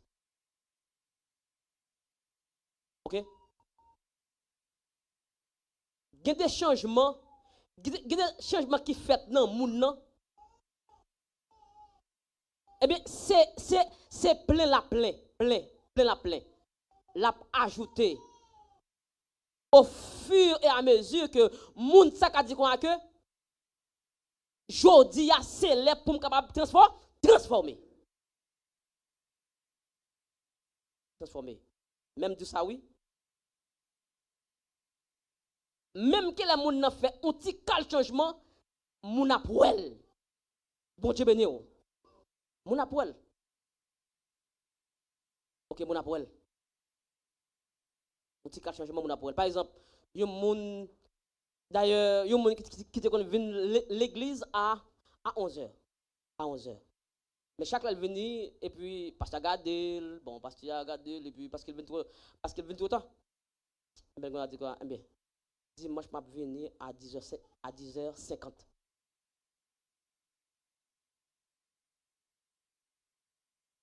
OK? Il y a des changements, qui fait dans le monde. Eh bien, c'est plein la plein. L'a ajouté au fur et à mesure que moun sa ka di kon que jodi a c'est pour capable transformer. Même du ça oui. Même que les moun nan fait un petit cal changement, moun a pouel. Bon Dieu béni ou. Moun a pouel. OK, moun a pouel. Un petit cal changement moun a pouel. Par exemple, yon moun d'ailleurs, yon moun qui te kon vinn l'église à 11h. À 11h. Mais chaque fois venu et puis pasteur garder, bon pasteur garder et puis parce qu'il vient trop tard. Ben on a dit quoi? Eh bien, dimanche m'a venir à 10h50.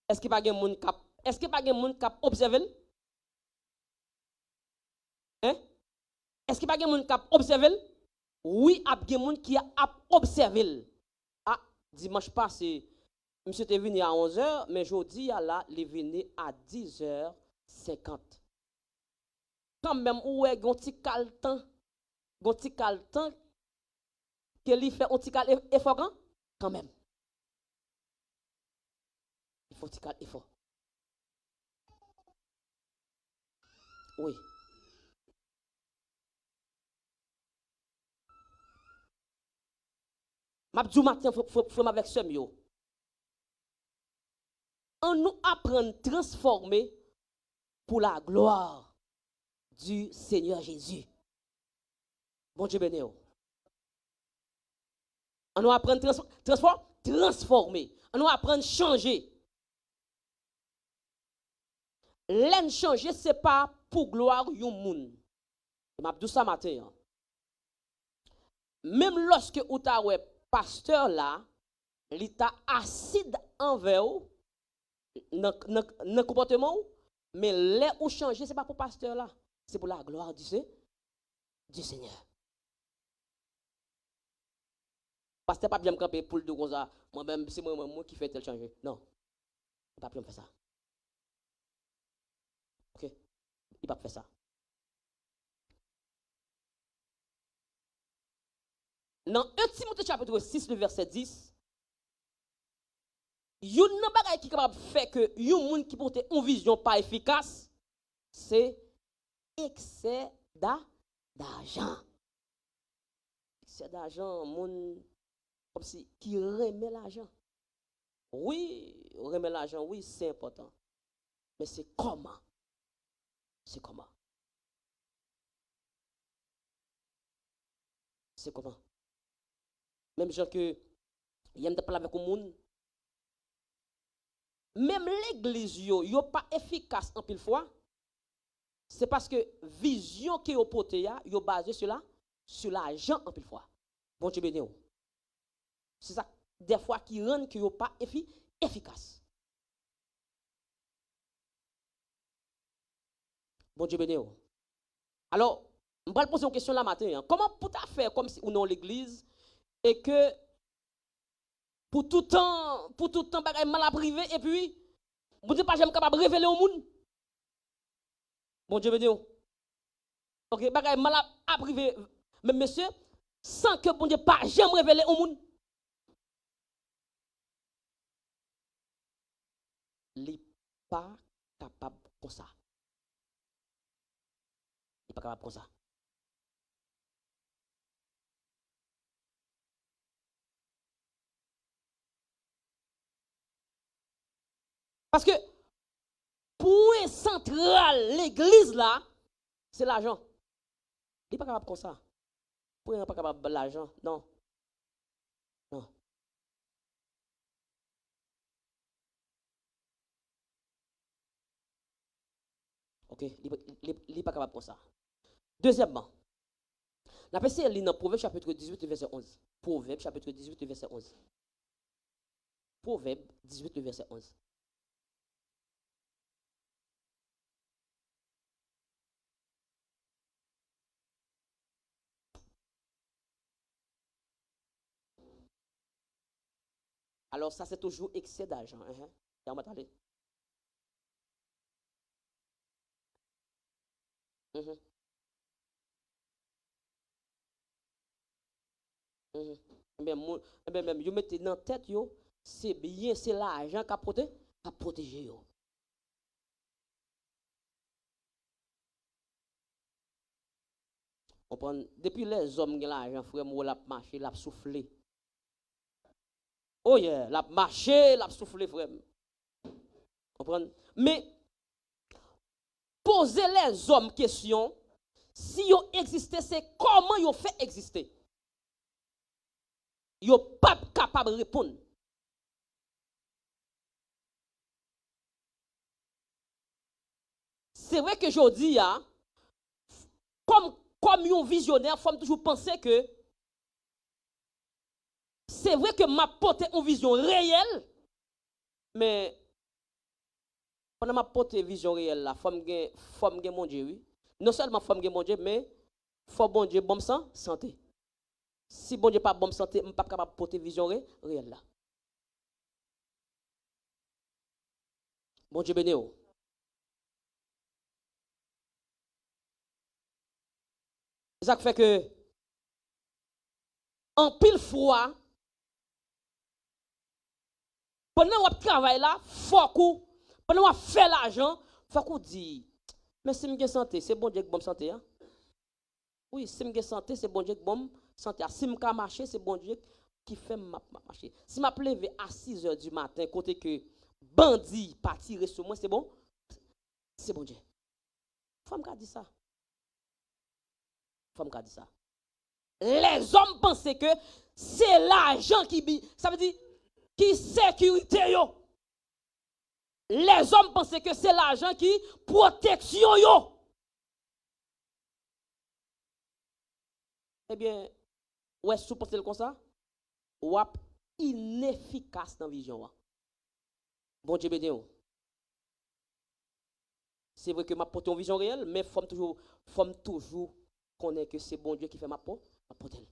Est-ce qu'il pas gen moun cap? Est-ce qu'il pas gen moun cap observer? Hein? Est-ce qu'il pas gen moun cap observer? Oui, a gen moun qui a observé. Ah, dimanche passé, monsieur était venu à 11h, mais jeudi là, il est venu à 10h50. Quand même où est gonti caltan que lui fait un petit cal effort quand même. Il faut petit cal effort. Oui. M'a dit matin faut avec ce mieux. On nous apprend à transformer pour la gloire du Seigneur Jésus. Bon Dieu béni. On nous apprend à transformer. On nous apprend à changer. L'aime changer, ce n'est pas pour gloire yon moun. Je m'a dit ça matin. Même lorsque ou ta ouais pasteur là, l'état acide envers ou, dans comportement, mais les ou changer, ce n'est pas pour pasteur là, c'est pour la gloire du Seigneur. Pasteur pas bien me camper pour le dos comme ça, moi-même, c'est moi qui fais tel changer. Non, il pas bien faire ça. Ok, il pas faire ça. Dans 1 Timothée chapitre 6, le verset 10, yon nan bagay qui capable faire que yon moun qui porte une vision pas efficace, c'est excès d'argent. Excès d'argent, moun comme si qui remet l'argent. Oui, remet l'argent, oui, c'est important. Mais c'est comment? C'est comment? C'est comment? Même gens que y a parler avec le monde. Même l'église yo pas efficace en pile fois. C'est parce que vision que yo pote ya, yo basé sur l'argent en pile fois. Bon Dieu béni. C'est ça des fois qui rend que yo pas efficace. Bon Dieu béni. Alors, on va poser une question là matin. Comment pour ta faire comme si ou non l'église et que pour tout temps bagay mal à privé et puis vous dites pas j'aime capable révéler au monde. Bon Dieu béni. OK, bagay mal à privé mais monsieur sans que bon Dieu pas jamais révéler au monde. Li pas capable comme ça. Il pas capable comme ça. Parce que point central l'église là, c'est l'argent. Il n'est pas capable comme ça. Point n'est pas capable de l'argent. Non. Non. OK, il n'est pas capable comme ça. Deuxièmement, la PC est dans Proverbe chapitre 18 verset 11. Proverbe chapitre 18 verset 11. Proverbe 18 verset 11. Alors ça c'est toujours excès d'argent. On va parler. Même, vous mettez dans la tête, c'est bien, c'est l'argent qui a protégé. Depuis les hommes qui ont l'argent, frère, moi, l'a marché, l'a soufflé. Oh yeah, l'a marché, l'a soufflé, frère. Mais, poser les hommes question, si ils existent, c'est comment ils fait exister. Ils ne sont pas capables de répondre. C'est vrai que je dis, comme un visionnaire, il faut toujours penser que c'est vrai que m'a porté une vision réelle, mais pendant m'a porté une vision réelle, la femme gen mon Dieu, oui. Non seulement femme gen mon Dieu, mais faut bon Dieu bon santé. Si bon Dieu pas bonne santé, je ne suis pas capable de porter une vision réelle là. Bon Dieu béni. Ça fait que en pile fois, pendant qu'on travaille là, faut qu'on, pendant qu'on fait l'argent, faut qu'on dit, Mais si je santé, c'est bon Dieu qui bonne santé. Hein? Oui, si je santé, c'est bon Dieu qui bonne santé. Si je peux marcher, c'est bon Dieu qui fait marcher. Si je lever à 6 h du matin, côté que bandit pas tirer sur moi, c'est bon? C'est bon Dieu. Faut me dire ça. Faut me dire ça. Les hommes pensent que c'est l'argent qui, ça veut dire, qui sécurité yo. Les hommes pensent que c'est l'argent qui protection yo. Eh bien, ouais, si vous pensez comme ça, ou inefficace dans la vision. Bon Dieu béni. C'est vrai que ma porte une vision réelle, mais faut toujours connaître que c'est bon Dieu qui fait ma porte elle.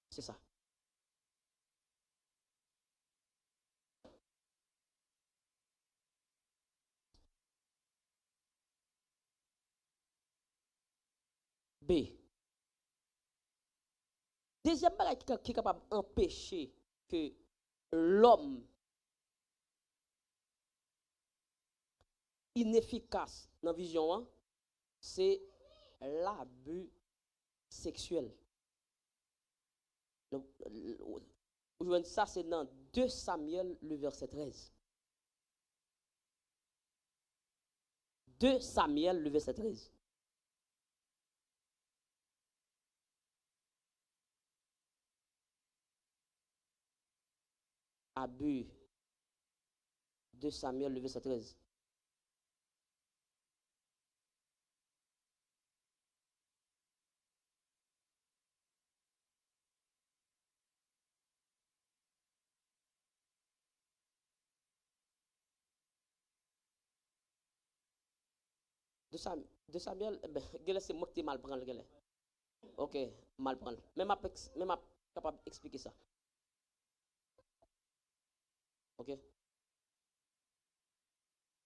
C'est ça. B. Deuxième bagage qui est capable d'empêcher que l'homme inefficace dans la vision, c'est l'abus sexuel. Ça, c'est dans 2 Samuel, le verset 13. 2 Samuel, le verset 13. Abus. 2 Samuel, le verset 13. De Samuel, c'est moi qui mal prendre. Ok, mal prendre. Même capable d'expliquer ça. Ok?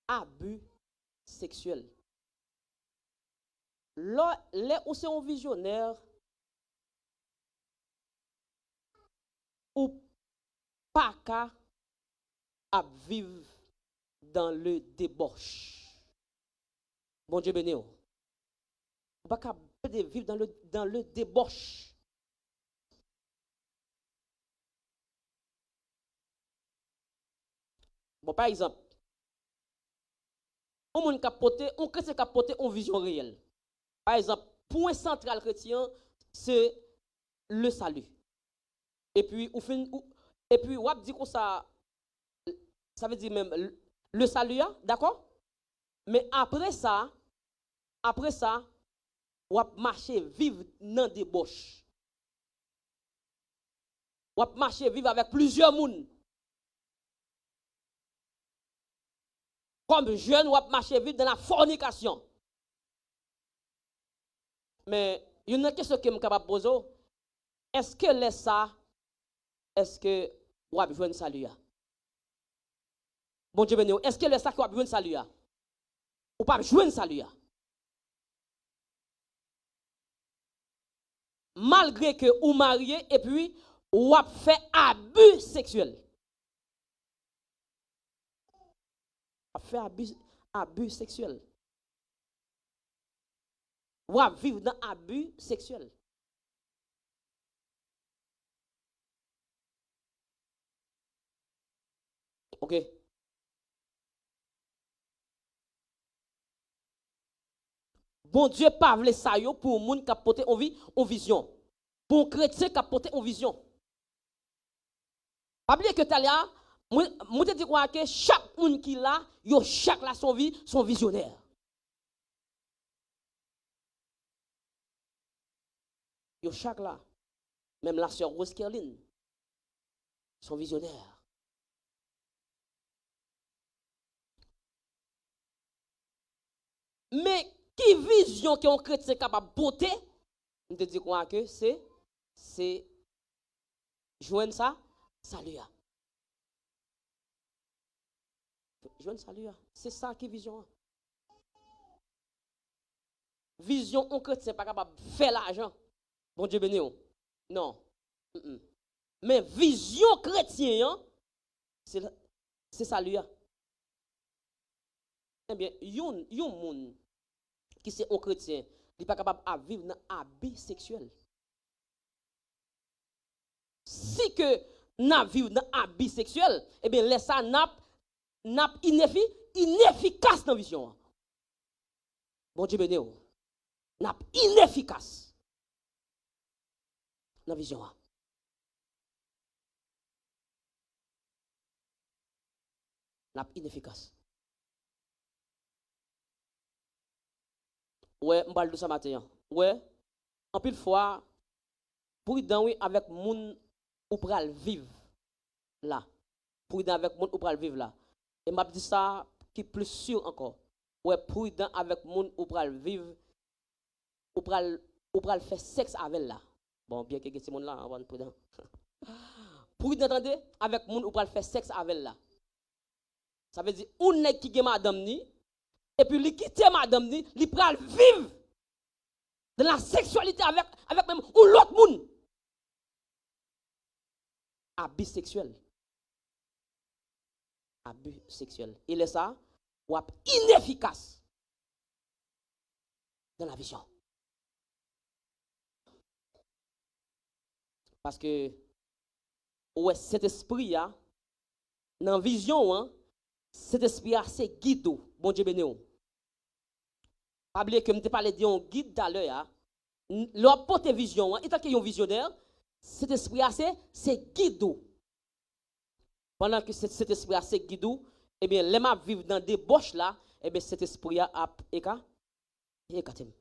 Abus sexuel. Là où c'est un visionnaire ou pas qu'à vivre dans le débauche. Bon Dieu béni. Ou pas qu'à vivre dans le débauche. Bon, par exemple, on chrétien capoté une vision réelle. Par exemple, point central chrétien, c'est le salut. Et puis, on dit que ça veut dire même le salut, d'accord? Mais après ça, on va marcher, vivre dans des débauche. On va marcher, vivre avec plusieurs personnes. Comme jeune, on va marcher, vivre dans la fornication. Mais il y a une question que je suis capable de poser. Est-ce que les ça, est-ce que on va besoin de salut? Bon Dieu béni, est-ce que les ça qui va besoin de salut? Ou pas besoin de salut? Malgré que vous mariez et puis ou a fait abus sexuel. A fait abus sexuel. Ou a vivre dans abus sexuel. OK. Bon Dieu pas vle ça yo pour moun qui a porté en vision. Pour chrétien qui a porté en vision. Pas oublier que Talia, moi te dis quoi que chaque moun qui là, yo chaque là son visionnaire. Yo chaque là. Même la sœur Rose Kerlin, son visionnaire. Mais qui vision que un chrétien capable de porter, on te dit quoi que c'est joindre ça, salut. Joindre salut. C'est ça qui vision. Vision un chrétien pas capable de faire l'argent. Bon Dieu béni. Non. Mais vision chrétien, c'est salut. Eh bien, yon moun qui c'est un chrétien, il n'est pas capable de vivre dans habit sexuel. Si que n'a vivre dans habit sexuel, eh bien, laisse ça n'a inefficace dans la vision. Bon Dieu béni, n'a inefficace dans la vision. N'a inefficace. Ouais, on parle de ça matin. Ouais, en pile fois, prudent oui avec moun ou pral vivre là. Prudent avec moun ou pral vivre là. Et m'a dit ça qui plus sûr encore. Ouais, prudent avec moun ou pral vivre ou pral faire sexe avec là. Bon, bien que ce monde là, on va prudent. Prudent attendez avec moun ou pral faire sexe avec là. Ça veut dire on n'est qui madame ni et puis li quitter madame ni, li pral vivre de la sexualité avec même ou l'autre monde. Abus sexuel. Abus sexuel. Il est ça, ou inefficace dans la vision. Parce que, ouais, cet esprit, dans la vision, cet esprit, c'est guide. Bon Dieu béni. Pas oublier que je te parlais d'un guide tout à l'heure. L'on porte vision, et tant qu'il y a un visionnaire, cet esprit, c'est guide. Pendant que cet esprit c'est guide, eh bien, les m'a vivre dans des boches là, eh bien, cet esprit a écarté.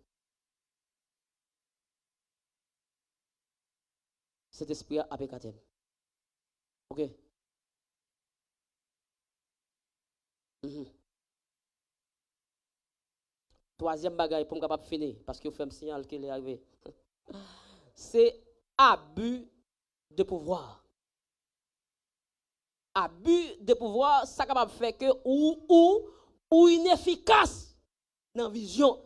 Cet esprit a écarté. OK? Troisième bagaille pour me capable finir, parce que vous faites un signal qu'il est arrivé. C'est abus de pouvoir. Abus de pouvoir, ça capable faire que ou inefficace dans vision,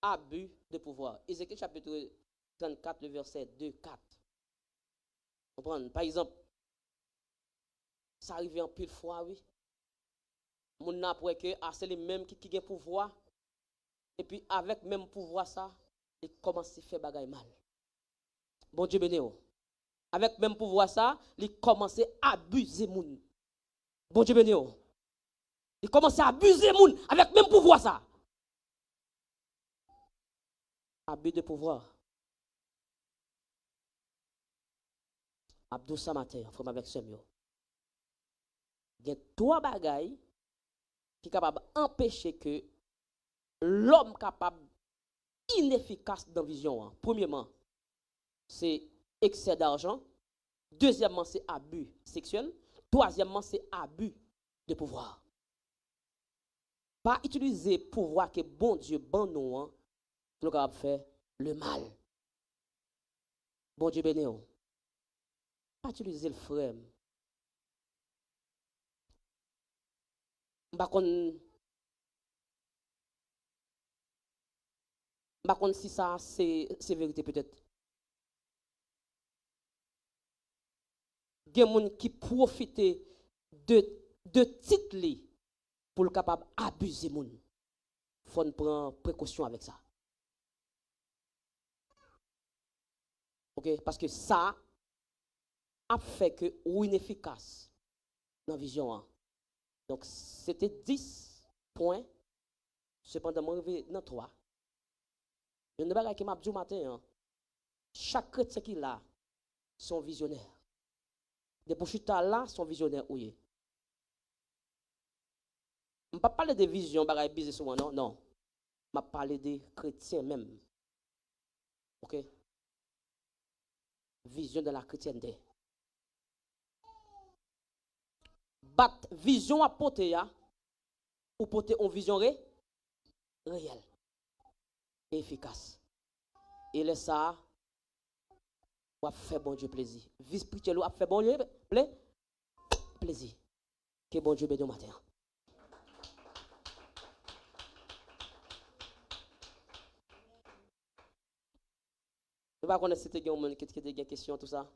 Abus de pouvoir. Ézéchiel chapitre 34, le verset 2, 4. Comprendre? Par exemple, ça arrive en pile fois, oui. Mon n'a pour que c'est les mêmes qui ont pouvoir. Et puis avec même pouvoir ça, il commence à faire bagaille mal. Bon Dieu béni. Avec même pouvoir ça, il commence à abuser moun. Bon Dieu béni. Il commence à abuser moun avec même pouvoir ça. Abus de pouvoir. Abdou Samate, frère avec Semio. Il y a trois bagailles qui sont capables d'empêcher que l'homme capable inefficace dans la vision. Premièrement, c'est excès d'argent. Deuxièmement, c'est abus sexuel. Troisièmement, c'est abus de pouvoir. Pas utiliser pouvoir que bon Dieu, bon nous, pour capable faire le mal. Bon Dieu béni. Pas utiliser le frère. Par contre, si ça c'est vérité peut-être. Il y a des gens qui profitent de titres pour le capable abuser moun. Faut prendre précaution avec ça. OK, parce que ça a fait que ou inefficace dans la vision. Donc c'était 10 points. Cependant, je suis dans 3. Je ne sais pas qui m'a dit matin. Chaque chrétien qui a son visionnaire. Des bouchita là, son visionnaire. Oui. Je ne parle pas de vision, bagaille business sur moi, non. Non. Je parle des chrétiens même. OK? Vision de la chrétienté. Bat vision à porter ou porter une vision réelle et efficace. Et là ça va faire bon Dieu plaisir. Vie spirituelle va faire bon Dieu plaisir. Que bon Dieu bénisse matin. Je ne sais pas si c'était une question tout ça.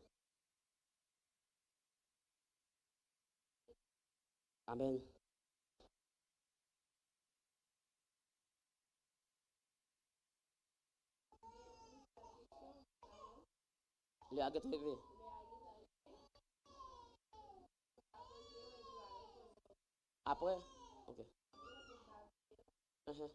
Amen. Le agat levé. Après? Ok. Mhm,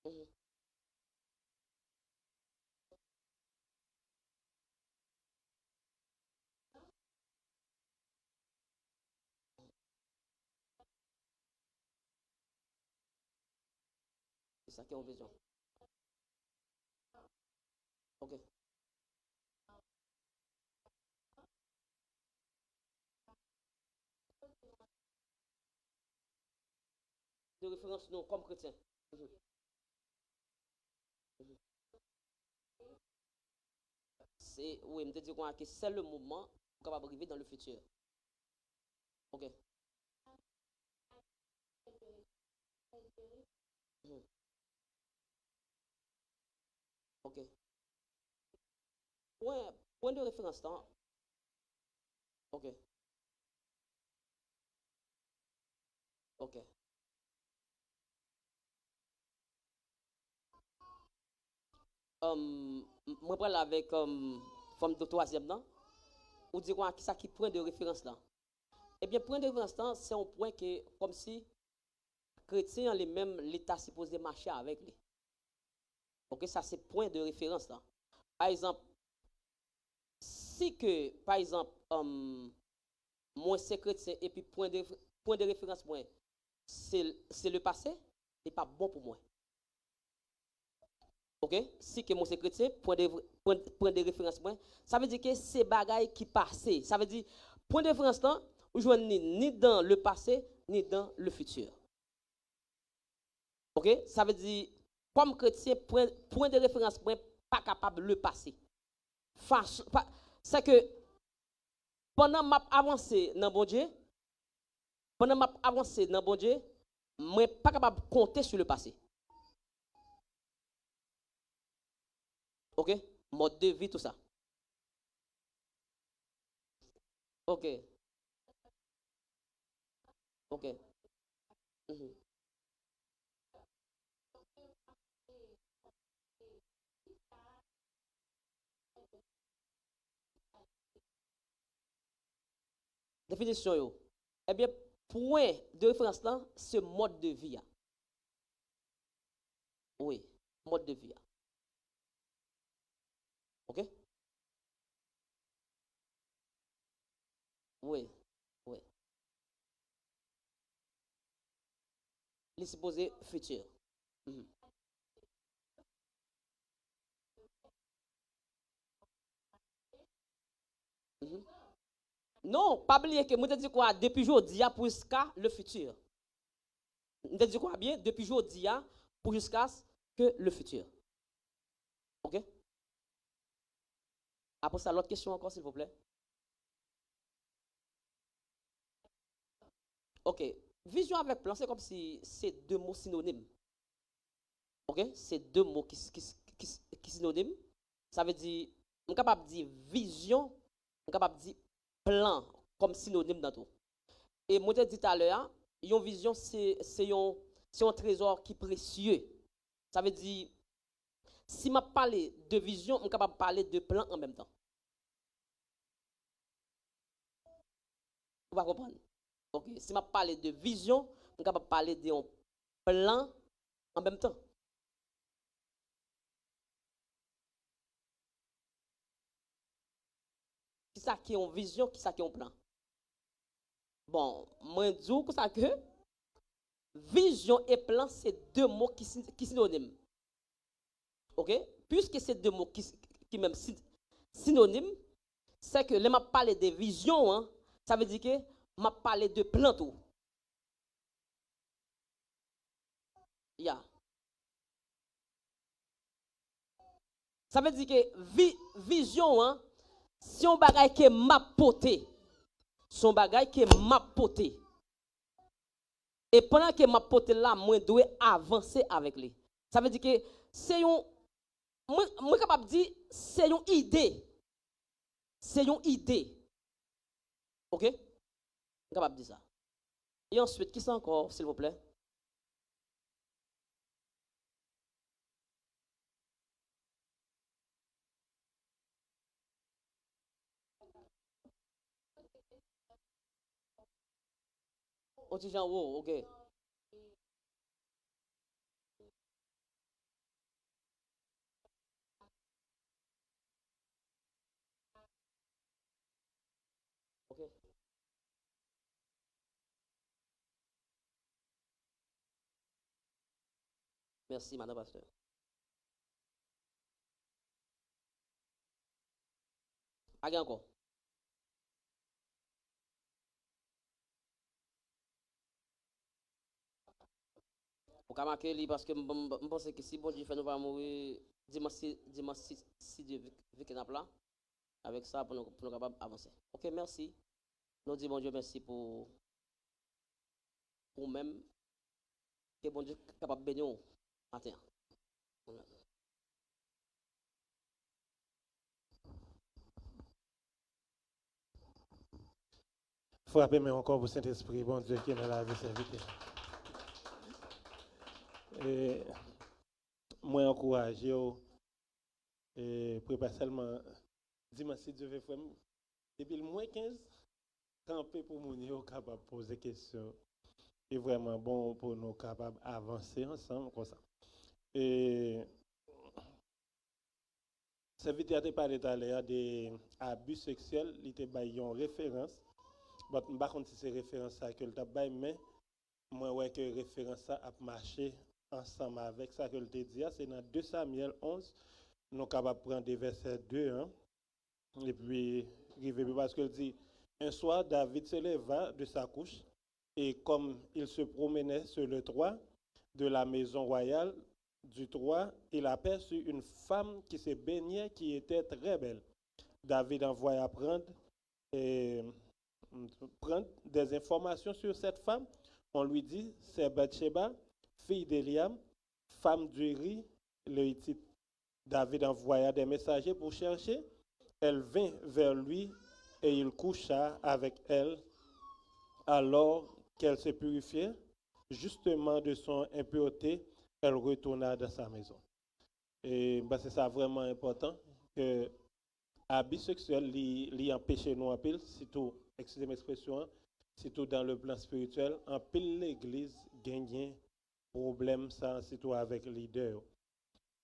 mhm. C'est ça qui est en vision. Ok. De référence, non, comme chrétien. Mhm, mhm. C'est, oui, je me dis que c'est le moment qu'on va arriver dans le futur. Ok. Mhm. Ok. Point de référence, là. Ok. Ok. Moi, je parle avec femme de troisième, non? Ou dire quoi, qui ça qui point de référence là? Eh bien, point de référence là, c'est un point que, comme si chrétien les mêmes, l'État supposé marcher avec lui. Ok, ça c'est point de référence là. Par exemple, si que, par exemple, moi c'est chrétien et puis point de référence, moi, c'est le passé, c'est pas bon pour moi. Ok, si que moi c'est chrétien, point de référence, moi, ça veut dire que c'est bagaille qui passé. Ça veut dire, point de référence là, vous jouez ni dans le passé, ni dans le futur. Ok, ça veut dire, comme chrétien, point de référence, point pas capable de le passer. C'est que pendant m'a avancé dans bon Dieu, pendant m'a avancé dans bon Dieu, moi pas capable de compter sur le passé. OK? Mode de vie tout ça. OK. OK. Mhm. Définition yo. Eh bien point de référence là, c'est mode de vie. Oui, mode de vie. OK? Oui. Oui. Les supposés futur. Mhm. Mhm. Non, pas oublier que moi te dis quoi depuis aujourd'hui pour jusqu'à le futur. Je te dis quoi bien depuis aujourd'hui pour jusqu'à que le futur. OK? Après ça, l'autre question encore, s'il vous plaît. OK. Vision avec plan, c'est comme si c'est deux mots synonymes. OK? C'est deux mots qui synonymes. Ça veut dire, on est capable de dire vision, on est capable de dire plan comme synonyme dans tout. Et moi, je dit tout à l'heure, une vision, c'est un trésor qui est précieux. Ça veut dire, si je parle de vision, on est capable de parler de plan en même temps. Vous va comprendre? Ok, si je parle de vision, on est capable de parler d'un plan en même temps. Qui ça qui est en vision, qui ça qui est en plan. Bon, moi, je dis ça que vision et plan, c'est deux mots qui synonymes. Ok? Puisque c'est deux mots qui même synonymes, c'est que là, je parle de vision, hein, ça veut dire que je parle de plan tout. Yeah. Ça veut dire que vision, hein, si on bagaille que m'a poté, son bagay que m'a poté. Et pendant que m'a poté là, moi dois avancer avec lui. Ça veut dire que c'est un moi capable de dire c'est une idée. C'est une idée. OK? Je suis capable de dire ça. Et ensuite, qui c'est encore, s'il vous plaît? Otijan, wow, OK. OK. Merci, madame pasteur. Allez encore. Pour qu'à marquer lui parce que je pense que si bon Dieu fait nous pas mourir dimanche si Dieu veut qu'il là avec ça pour nous capable avancer. OK, merci. Nous disons bon Dieu merci pour même que bon Dieu capable de bénir nous matin. Frappez-moi encore pour Saint-Esprit, bon Dieu, qui est dans la vie serviteur. Et moi, encourage, et prépare seulement dimanche si Dieu veut faire. Depuis le moins 15, camper pour mon yo capable de poser des questions. Et vraiment bon pour nous capables d'avancer ensemble comme ça. Et serviteur a parlé tout à l'heure des abus sexuels, il était une référence. Je ne sais pas si c'est référence ça que le tabac, mais moi ouais que référence ça a marché ensemble avec ça que le te dit. C'est dans 2 Samuel 11, nous sommes capables de prendre des versets 2, hein, et puis parce qu'il dit, un soir David se leva de sa couche et comme il se promenait sur le toit de la maison royale du toit, il aperçut une femme qui se baignait qui était très belle. David envoya et, prendre des informations sur cette femme. On lui dit, c'est Bathsheba, fille d'Eliam, femme d'Uri, le Hittite. David envoya des messagers pour chercher. Elle vint vers lui et il coucha avec elle alors qu'elle se purifiait. Justement de son impureté, elle retourna dans sa maison. Et bah, c'est ça vraiment important que l'abus sexuel lui empêche nous en pile, surtout, excusez moi l'expression, surtout dans le plan spirituel, en pile l'église gagne problème ça, surtout avec les leaders.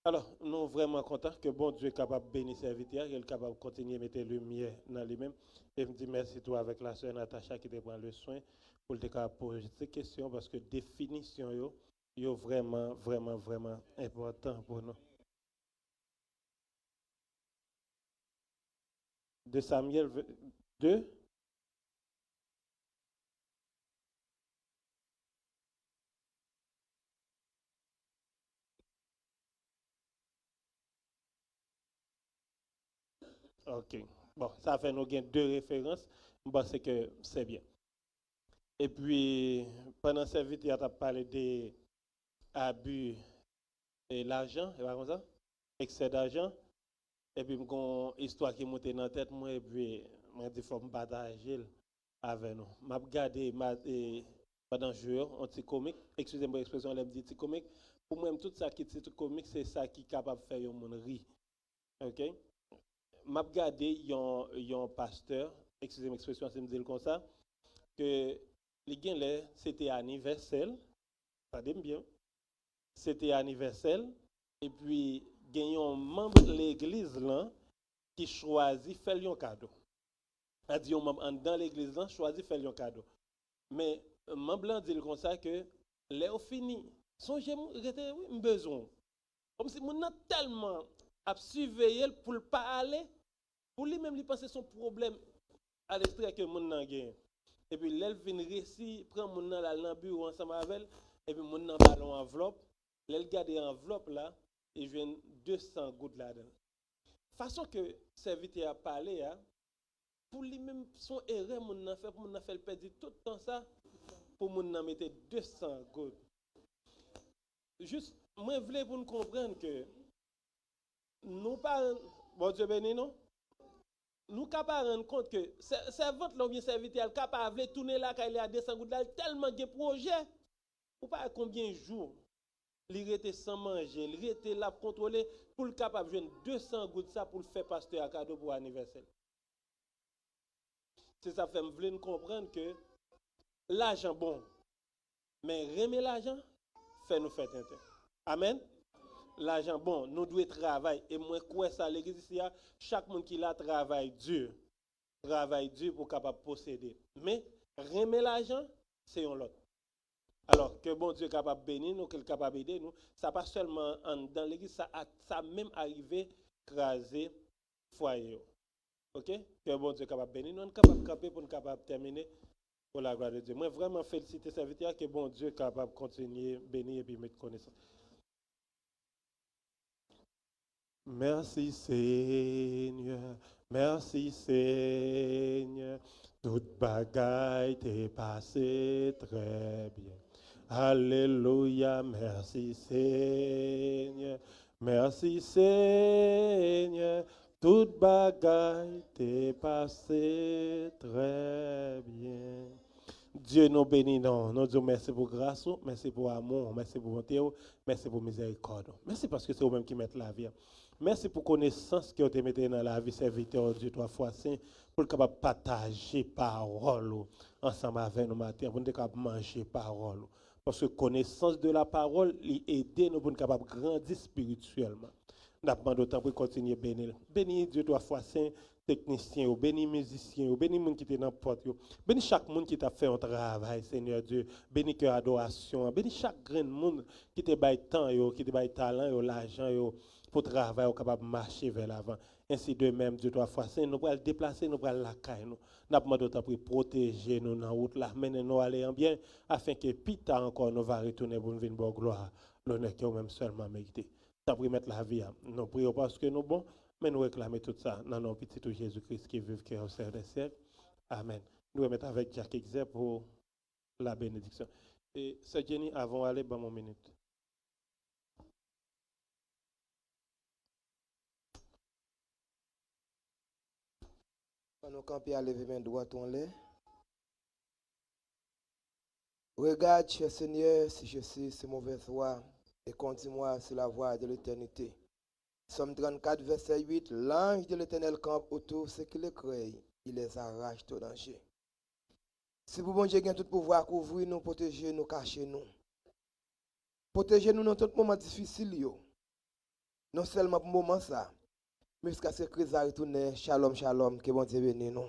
Alors, nous sommes vraiment contents que bon Dieu est capable de bénir serviteur, qu'il est capable de continuer à mettre le mieux dans lui-même. Et je me dis merci toi avec la sœur Natacha qui te prend le soin pour te poser ces questions parce que définition est vraiment, vraiment, vraiment important pour nous. De Samuel 2. OK. Bon, ça fait nous gagner 2 références. Je pense que c'est bien. Et puis, pendant cette vidéo, tu as parlé des abus et l'argent, et pas comme ça? Excès d'argent. Et puis, une histoire qui monte dans la tête, moi, et puis, moi, il faut me partager avec nous. Je regardé pendant le jour, un petit comique, excusez-moi l'expression, elle me dit petit comique. Pour moi, tout ça qui est petit comique, c'est ça qui est capable de faire un monde rire. OK? Je regardé un pasteur, excusez-moi l'expression, c'est me dire comme ça, que les gains c'était anniversaire, ça dit bien, c'était anniversaire, et puis, il y a un membre de l'église là qui choisit faire un cadeau. A dit un membre dans l'église là choisit faire un cadeau. Mais membre blanc dit comme ça que les fini, songez oui, besoin. Comme si mon a tellement à surveiller pour ne pas aller, pour lui-même lui penser son problème à l'extrait que mon nan gagne. Et puis l'elle vient récit, prend mon nan dans le bureau ensemble avec elle, et puis mon nan ballon enveloppe, l'elle garde enveloppe là, et vient 200 gouttes là-dedans. Façon que serviteur a parlé, hein, pour lui-même, son erreur, mon a fait, pour mon a fait perdre tout le temps ça, pour mon a mettre 200 gouttes. Juste, moi, je voulais pour nous comprendre que nous pas, bon Dieu béni, non? Nous capables de rendre compte que servante là ou bien serviteur capable de tourner là quand il est à 200 gouttes là tellement de projets ou pas combien de jours il était sans manger il était là pour contrôler pour le capable de joindre 200 gouttes ça pour le faire pasteur à cadeau pour anniversaire. C'est ça fait me vouloir comprendre que l'argent bon mais remettre l'argent fait nous faire tenter. Amen. L'argent bon, nous devons travailler. Et moi, quoi ça, l'église ici, chaque monde qui a travaille dur pour capable posséder. Mais, remettre l'argent, c'est un l'autre. Alors, que bon Dieu est capable de bénir nous, qu'il est capable d'aider nous, ça pas seulement dans l'église, ça même arrivé craser foyer. OK? Que bon Dieu est capable de bénir nous, on est capable de camper pour nous capable de terminer pour la gloire de Dieu. Moi, vraiment féliciter serviteur que bon Dieu est capable de continuer à bénir et puis mettre connaissance. Merci Seigneur, merci Seigneur, toute bagaille t'est passé très bien. Alléluia, merci Seigneur, merci Seigneur, toute bagaille t'est passé très bien. Dieu nous bénit, nous disons merci pour grâce, merci pour amour, merci pour bonté, merci pour miséricorde. Merci parce que c'est vous-même qui mettez la vie. Merci pour connaissance que vous avez mis dans la vie, serviteur Dieu, 3 fois saint, pour être capable de partager parole ensemble avec nous matin, pour être capable de manger parole. Parce que connaissance de la parole, il aide nous pour être capable de grandir spirituellement. Nous avons d'autant pour continuer à bénir. Bénis Dieu 3 fois saint, technicien, bénis musicien, bénis les gens qui étaient dans la porte, bénis chaque monde qui t'a fait un travail, Seigneur Dieu. Bénis que adoration, bénis chaque grand monde qui t'a baillé temps, qui t'a baillé talent, l'argent, pour travailler, capable de marcher vers l'avant. Ainsi de même, Dieu 3 fois saint, nous pourrons le déplacer, nous pourrons la caille. Nous avons d'autant pour protéger nous dans la route, là, mener nous aller en bien, afin que plus tard encore, nous va retourner pour nous venir bonne gloire, l'honneur que nous-mêmes seulement mérité. Ça pour mettre la vie. Nous prions parce que nous bons, mais nous réclamons tout ça dans nos petits Jésus-Christ qui vit, qui est au sein des siècles. Amen. Nous remettons avec Jacques Exer pour la bénédiction. Et Sœur Jenny, avant d'aller, bon, mon minute. Nous camper à lever main droite on l'est. Regarde, cher Seigneur, si je suis ce mauvais roi, et conduis-moi sur la voie de l'éternité. Somme 34, verset 8, l'ange de l'Éternel campe autour ceux qui le craignent, il les arrache au danger. Si vous, bon Dieu, avez tout pouvoir couvrir nous, protéger nous, cacher nous. Protéger nous dans tout moment difficile, non seulement pour le moment ça, mais jusqu'à ce que Christ a retourné, shalom, shalom, que bon Dieu bénisse nous.